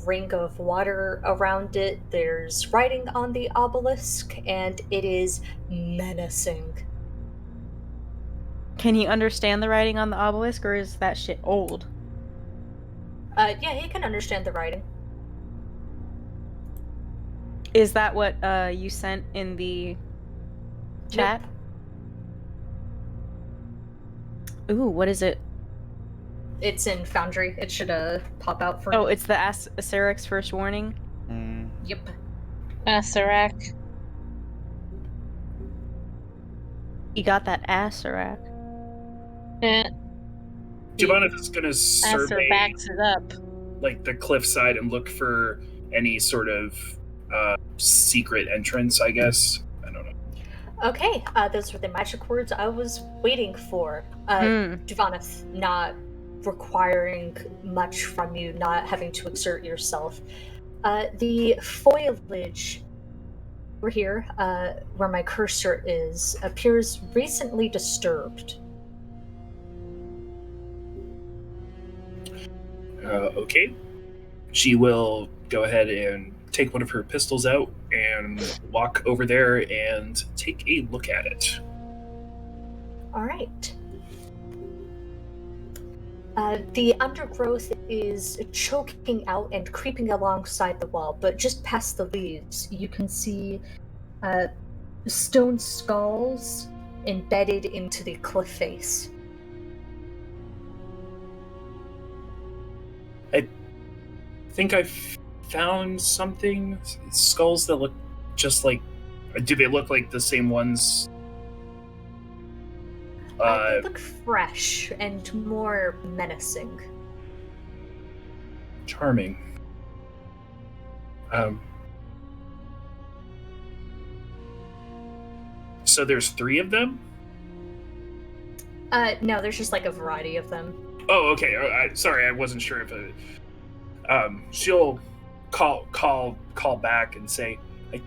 ring of water around it. There's writing on the obelisk, and it is menacing. Can he understand the writing on the obelisk, or is that shit old? Yeah, he can understand the writing. Is that what you sent in the chat? Ooh, what is it? It's in Foundry. It should pop out for Oh, it's the Aceric's first warning? Yep. Serac. He got that Acerac. Giovanna is gonna Acer survey backs it up. like the cliffside and look for any sort of secret entrance, I guess. I don't know. Okay, those were the magic words I was waiting for. Giovannath, not requiring much from you, not having to exert yourself. The foliage over here, where my cursor is, appears recently disturbed. Okay. She will go ahead and take one of her pistols out and walk over there and take a look at it. All right. The undergrowth is choking out and creeping alongside the wall, but just past the leaves, you can see stone skulls embedded into the cliff face. I think I found something. Skulls that look just like. Do they look like the same ones? They look fresh and more menacing. Charming. So there's 3 of them? No, there's just like a variety of them. Oh, okay. Sorry, I wasn't sure if it. She'll call back and say, "I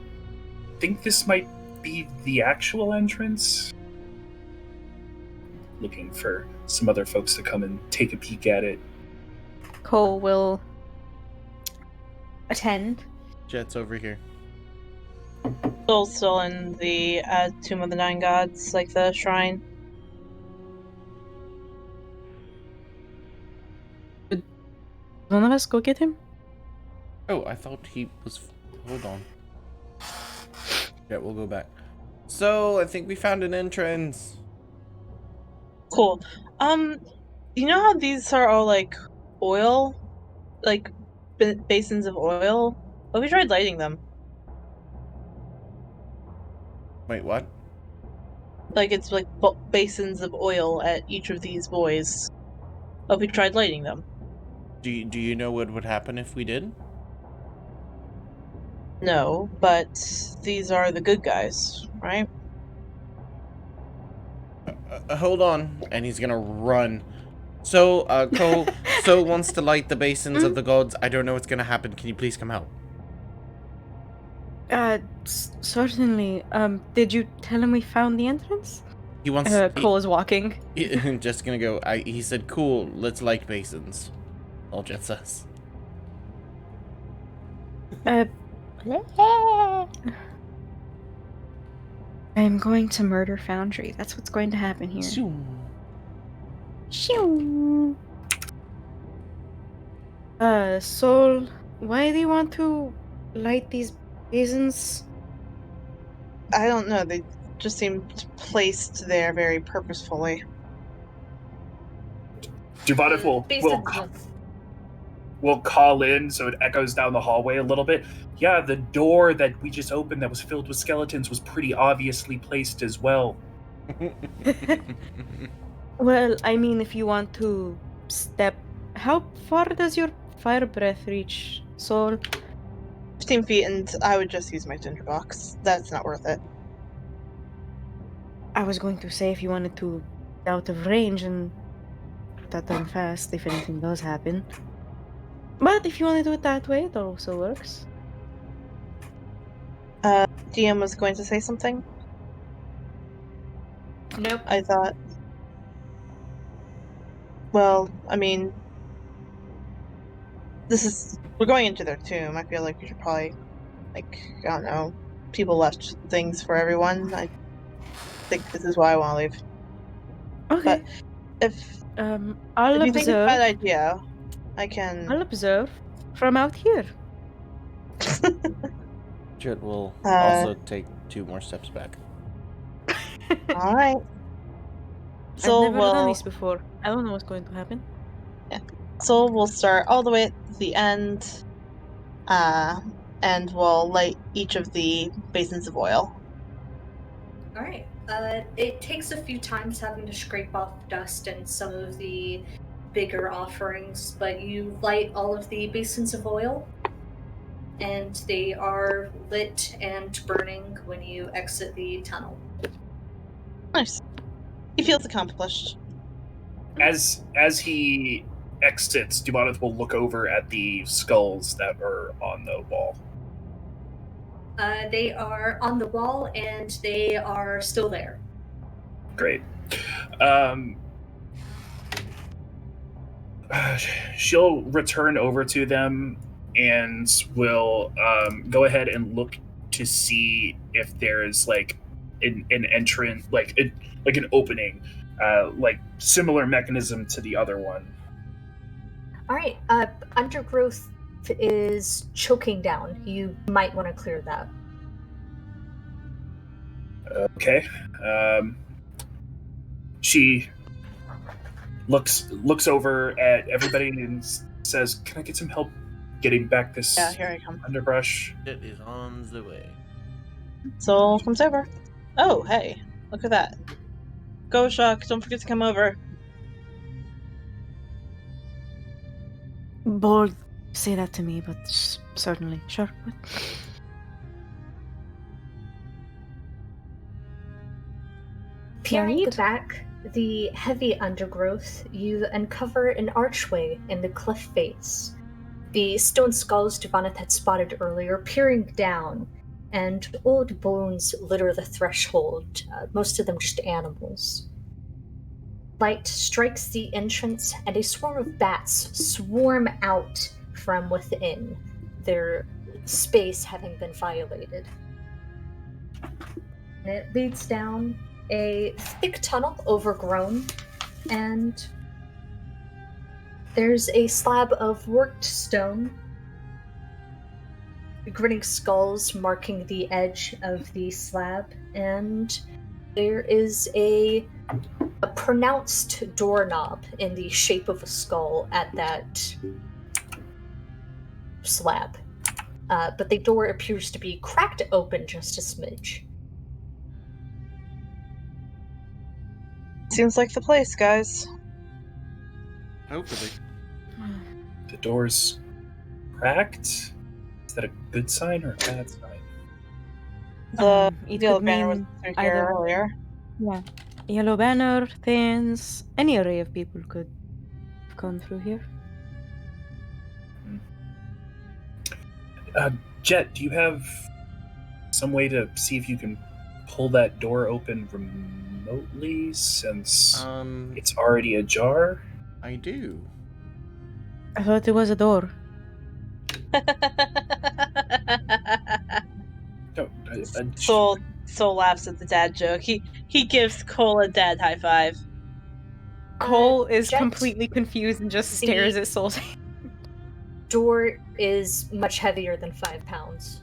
think this might be the actual entrance." Looking for some other folks to come and take a peek at it. Cole will attend. Jet's over here. Still in the Tomb of the Nine Gods, like the shrine. One of us go get him? Oh, I thought he was. Hold on. Yeah, we'll go back. So, I think we found an entrance. Cool. You know how these are all like oil, like basins of oil? What if we tried lighting them? Wait, what? Like it's like basins of oil at each of these boys. What if we tried lighting them? Do you know what would happen if we did? No, but these are the good guys, right? Hold on. And he's gonna run. So, Cole, so wants to light the basins of the gods. I don't know what's gonna happen. Can you please come help? Certainly. Did you tell him we found the entrance? He wants. Cole is walking. Just gonna go. He said, "Cool, let's light basins." All Jet says. I'm going to murder Foundry. That's what's going to happen here. Shoo. Soul, why do you want to light these basins? I don't know. They just seemed placed there very purposefully. Dubonov will call in so it echoes down the hallway a little bit. Yeah, the door that we just opened that was filled with skeletons was pretty obviously placed as well. Well, I mean, if you want to step... How far does your fire breath reach, Soul? 15 feet, and I would just use my tinderbox. That's not worth it. I was going to say if you wanted to get out of range and that done fast, if anything does happen. But if you want to do it that way, it also works. DM was going to say something? Nope. I thought. Well, I mean, we're going into their tomb. I feel like we should probably, like, I don't know, people left things for everyone. I think this is why I want to leave. Okay. But if I'll you think it's a observe. bad idea, I can. I'll observe from out here. Jet will also take 2 more steps back. All right. I've never done this before. I don't know what's going to happen. So we'll start all the way at the end, and we'll light each of the basins of oil. All right. It takes a few times having to scrape off dust and some of the bigger offerings, but you light all of the basins of oil, and they are lit and burning when you exit the tunnel. Nice. He feels accomplished. As he exits, Dubonov will look over at the skulls that are on the wall. They are on the wall, and they are still there. Great. She'll return over to them and will go ahead and look to see if there's like an entrance, like an opening, like similar mechanism to the other one. All right. Undergrowth is choking down. You might want to clear that. Okay. She looks over at everybody and says, "Can I get some help getting back this Yeah, here I come. underbrush?" It is on the way. Soul comes over. Oh, hey, look at that. Go, Shock, don't forget to come over. Bold, say that to me, but certainly. Sure. Peering Right? back the heavy undergrowth, you uncover an archway in the cliff face. The stone skulls Devaneth had spotted earlier peering down, and old bones litter the threshold, most of them just animals. Light strikes the entrance, and a swarm of bats swarm out from within, their space having been violated. And it leads down a thick tunnel, overgrown, and there's a slab of worked stone, grinning skulls marking the edge of the slab, and there is a pronounced doorknob in the shape of a skull at that slab. But the door appears to be cracked open just a smidge. Seems like the place, guys. Hopefully. The door's cracked. Is that a good sign or a bad sign? The It yellow could banner was mean through here either. earlier. Yeah. Yellow banner, things, any array of people could have gone through here. Jet, do you have some way to see if you can pull that door open remotely since it's already ajar? I do. I thought it was a door. No, Soul laughs at the dad joke. He gives Cole a dad high five. Cole is Jet, completely confused and just the- stares at Soul's. Door is much heavier than 5 pounds.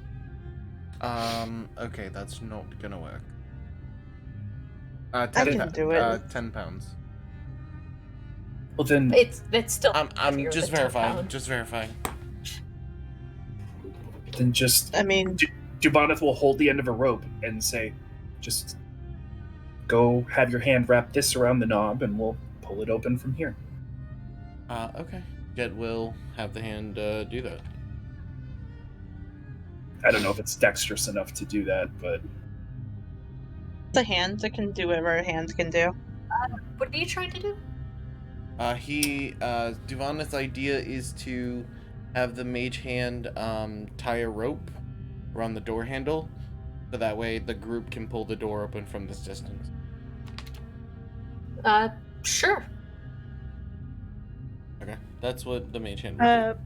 Okay, that's not gonna work. 10 I can do it. 10 pounds. Well, then It's still I'm heavier just than 10 verifying. pounds. Just verifying. just I mean, Duboneth will hold the end of a rope and say, "Just go have your hand wrap this around the knob, and we'll pull it open from here." Okay. Jet will have the hand do that. I don't know if it's dexterous enough to do that, but it's a hand that can do whatever a hand can do. What are you trying to do? Duvaneth's idea is to have the mage hand tie a rope around the door handle, so that way the group can pull the door open from this distance. Sure. Okay, that's what the mage hand would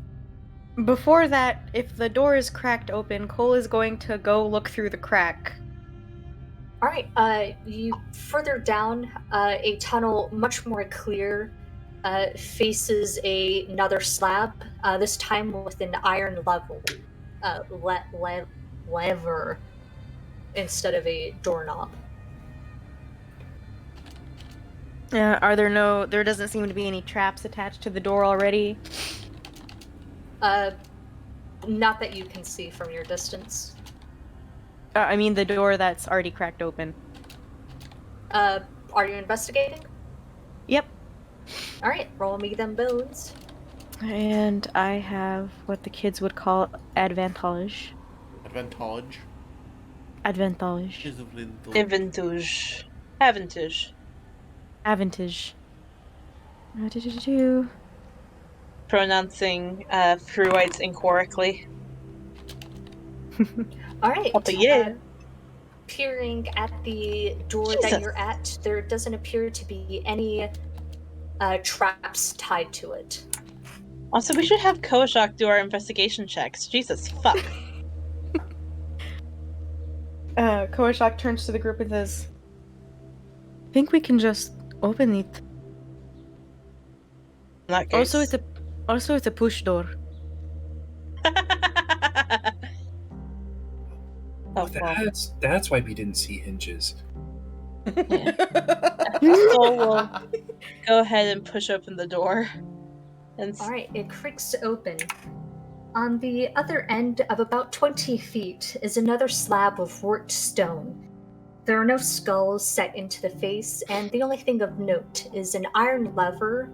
do. Before that, if the door is cracked open, Cole is going to go look through the crack. All right. You further down a tunnel, much more clear, faces another slab. This time with an iron lever instead of a doorknob. There doesn't seem to be any traps attached to the door already. Not that you can see from your distance. I mean the door that's already cracked open. Are you investigating? Yep. All right, roll me them bones. And I have what the kids would call advantage. Advantage. Advantage. Is a little... Avantage. Avantage. Advantage. Do-do-do-do. Pronouncing Fruites incorrectly. All right. Oh, yeah. Peering at the door Jesus. that you're at, there doesn't appear to be any traps tied to it. Also, we should have Koshak do our investigation checks. Jesus, fuck. Koashak turns to the group and says, I think we can just open it. In that case, Also, Also, it's a push door. Oh, well. That's why we didn't see hinges. Soul will go ahead and push open the door. And Alright, it creaks open. On the other end of about 20 feet is another slab of worked stone. There are no skulls set into the face, and the only thing of note is an iron lever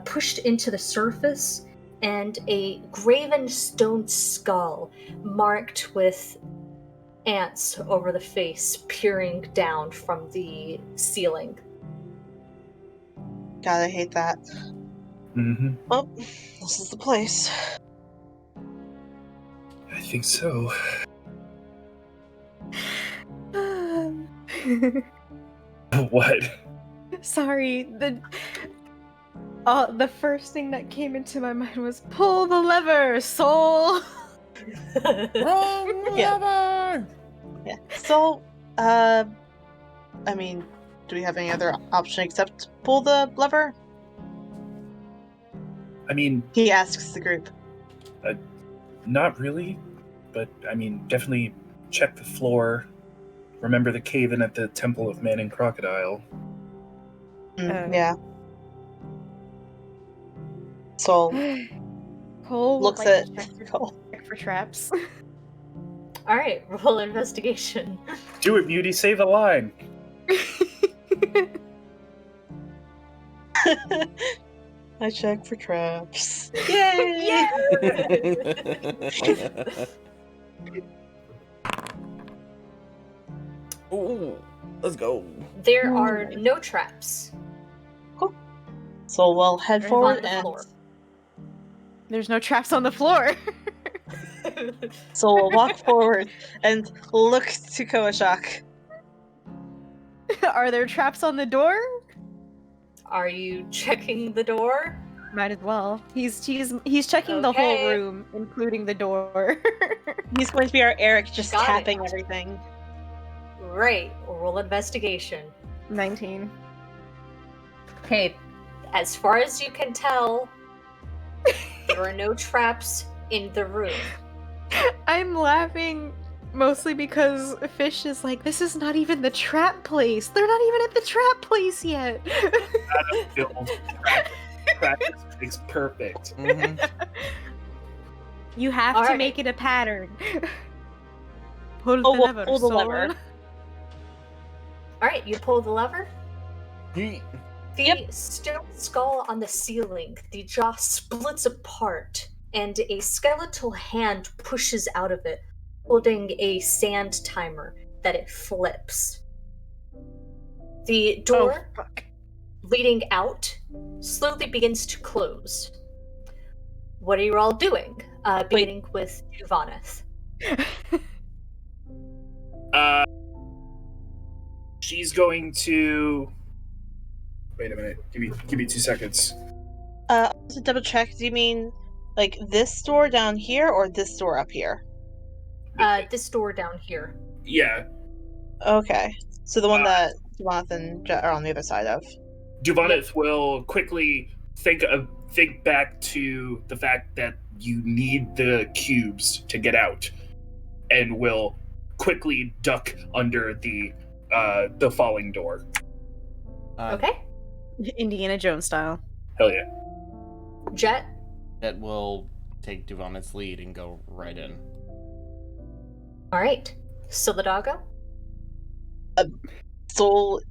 pushed into the surface and a graven stone skull marked with ants over the face peering down from the ceiling. God, I hate that. Mm-hmm. Well, this is the place. I think so. What? Sorry, the first thing that came into my mind was pull the lever, soul. Wrong Yeah. lever! Yeah. So, I mean, do we have any other option except pull the lever? I mean, He asks the group. not really, but I mean, definitely check the floor. Remember the cave-in at the Temple of Man and Crocodile. Yeah. Soul Cole looks would at like to Cole. check for traps. Alright, roll investigation. Do it, Beauty. Save the line. I check for traps. Yay! Ooh, let's go. There are no traps. So we'll head They're forward on the and floor. There's no traps on the floor. so we'll walk forward and look to Koashak. Are there traps on the door? Are you checking the door? Might as well. He's checking the whole Okay. room, including the door. He's going to be our Eric, just Got it. tapping everything. Right, roll investigation. 19. Okay, as far as you can tell, there are no traps in the room. I'm laughing mostly because Fish is like, this is not even the trap place. They're not even at the trap place yet. Build practice makes perfect. Mhm. You have All to right. make it a pattern. Pull Oh, the we'll lever. pull the soul. lever. Alright, you pull the lever. Yeet. The stone skull on the ceiling, the jaw splits apart, and a skeletal hand pushes out of it, holding a sand timer that it flips. The door fuck. leading out slowly begins to close. What are you all doing? Beginning with Juvanith. She's going to. Wait a minute. Give me 2 seconds. To double check, do you mean like this door down here or this door up here? This door down here. Yeah, Okay. So the one that Jonathan and Jet are on the other side of. Duvanith will quickly think back to the fact that you need the cubes to get out, and will quickly duck under the falling door. Okay. Indiana Jones style. Hell yeah! Jet. That will take Duvanit's lead and go right in. Alright. Solidago. Soul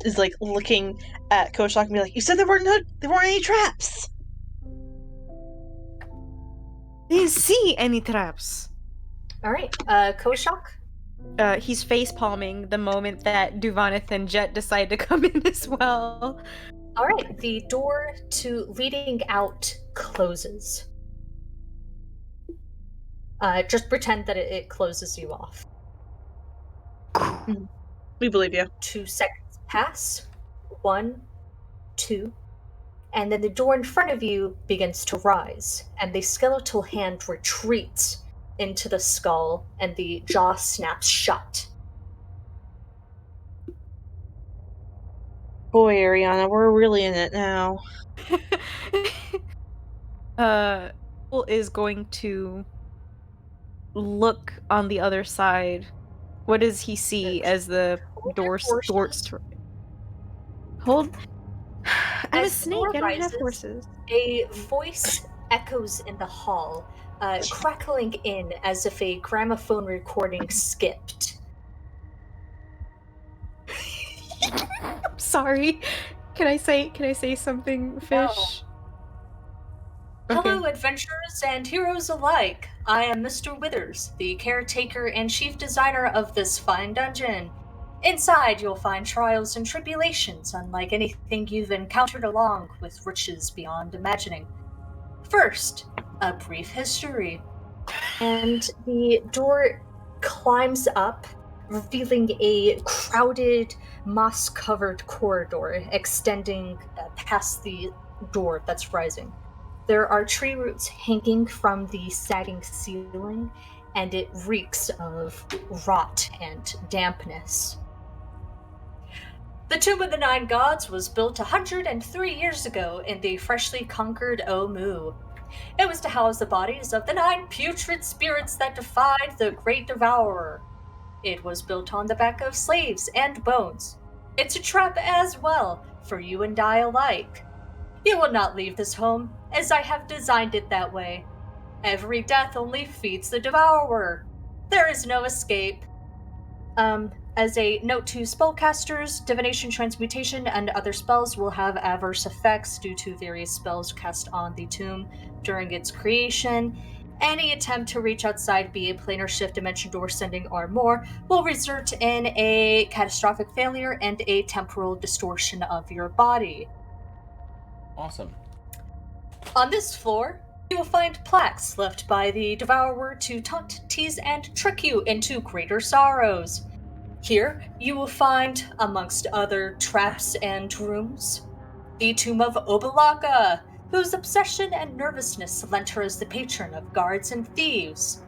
is like looking at Koshak and be like, "You said there weren't any traps." Didn't see any traps. Alright. Koshak. He's face palming the moment that Duvanith and Jet decide to come in as well. Alright, the door to leading out closes. Just pretend that it closes you off. We believe you. 2 seconds pass. 1, 2, and then the door in front of you begins to rise, and the skeletal hand retreats into the skull, and the jaw snaps shut. Boy, Ariana, we're really in it now. Chult is going to look on the other side. What does he see as the Hold your doors horses. Hold. I'm a As the snake. door I don't have rises, horses. a voice echoes in the hall, crackling in as if a gramophone recording skipped. I'm sorry. Can I say something, Fish? Hello, adventurers and heroes alike. I am Mr. Withers, the caretaker and chief designer of this fine dungeon. Inside, you'll find trials and tribulations unlike anything you've encountered, along with riches beyond imagining. First, a brief history. And the door climbs up, revealing a crowded, moss covered corridor extending past the door that's rising. There are tree roots hanging from the sagging ceiling, and it reeks of rot and dampness. The Tomb of the Nine Gods was built 103 years ago in the freshly conquered Omu. It was to house the bodies of the 9 putrid spirits that defied the Great Devourer. It was built on the back of slaves and bones. It's a trap as well, for you and I alike. You will not leave this home, as I have designed it that way. Every death only feeds the devourer. There is no escape. As a note to spellcasters, divination, transmutation, and other spells will have adverse effects due to various spells cast on the tomb during its creation. Any attempt to reach outside, be it planar shift, dimension door sending, or more, will result in a catastrophic failure and a temporal distortion of your body. Awesome. On this floor, you will find plaques left by the devourer to taunt, tease, and trick you into greater sorrows. Here, you will find, amongst other traps and rooms, the tomb of Obalaka, whose obsession and nervousness lent her as the patron of guards and thieves.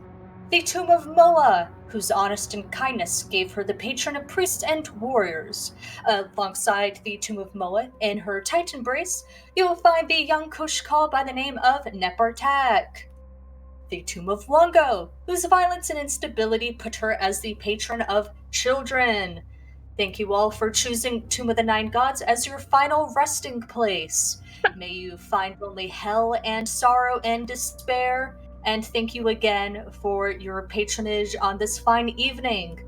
The tomb of Moa, whose honesty and kindness gave her the patron of priests and warriors. Alongside the tomb of Moa, in her tight embrace, you will find the young Kushkal by the name of Nepartak. The tomb of Longo, whose violence and instability put her as the patron of children. Thank you all for choosing Tomb of the Nine Gods as your final resting place. May you find only hell and sorrow and despair, and thank you again for your patronage on this fine evening.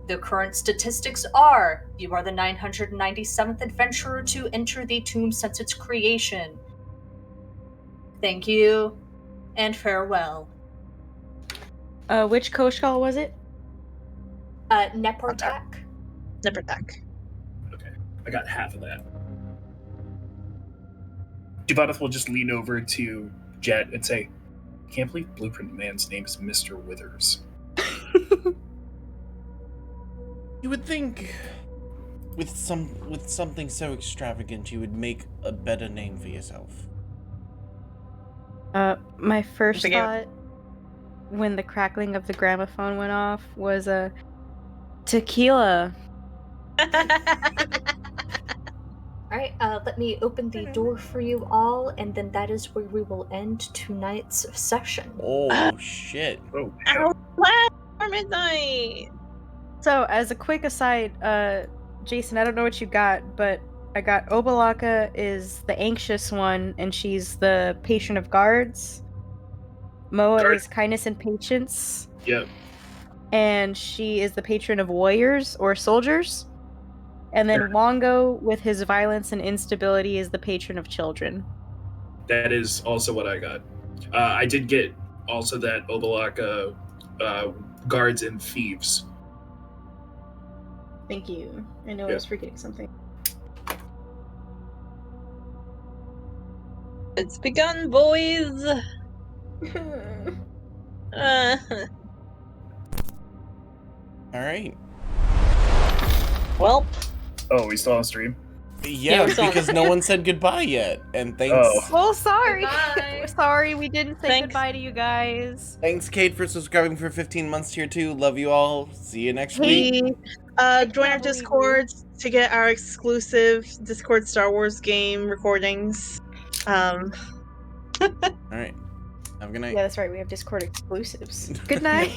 The current statistics are: you are the 997th adventurer to enter the tomb since its creation. Thank you, and farewell. Which Koshkal was it? Nepartak. Nepartak. Okay, I got half of that. Devadath will just lean over to Jet and say, I can't believe Blueprint Man's name is Mr. Withers. You would think with something so extravagant you would make a better name for yourself. My first Forget- thought when the crackling of the gramophone went off was tequila. Alright, let me open the door for you all, and then that is where we will end tonight's session. Oh shit. Oh, Ow, last for midnight. So, as a quick aside, Jason, I don't know what you got, but I got Obalaka is the anxious one, and she's the patron of guards. Moa Guard- is kindness and patience, Yep. and she is the patron of warriors or soldiers. And then Longo, with his violence and instability, is the patron of children. That is also what I got. I did get also that Obalaka guards and thieves. Thank you. I know I Yeah. was forgetting something. It's begun, boys. Alright. Well, Oh, we still on stream? Yeah, we're still on- because no one said goodbye yet. And thanks Oh. Well, sorry. Goodbye. Sorry, we didn't say Thanks. goodbye to you guys. Thanks Kate for subscribing for 15 months here too. Love you all. See you next week. hey, join our can't believe Discord to get our exclusive Discord Star Wars game recordings. All right. Have a good night. Yeah, that's right. We have Discord exclusives. Good night.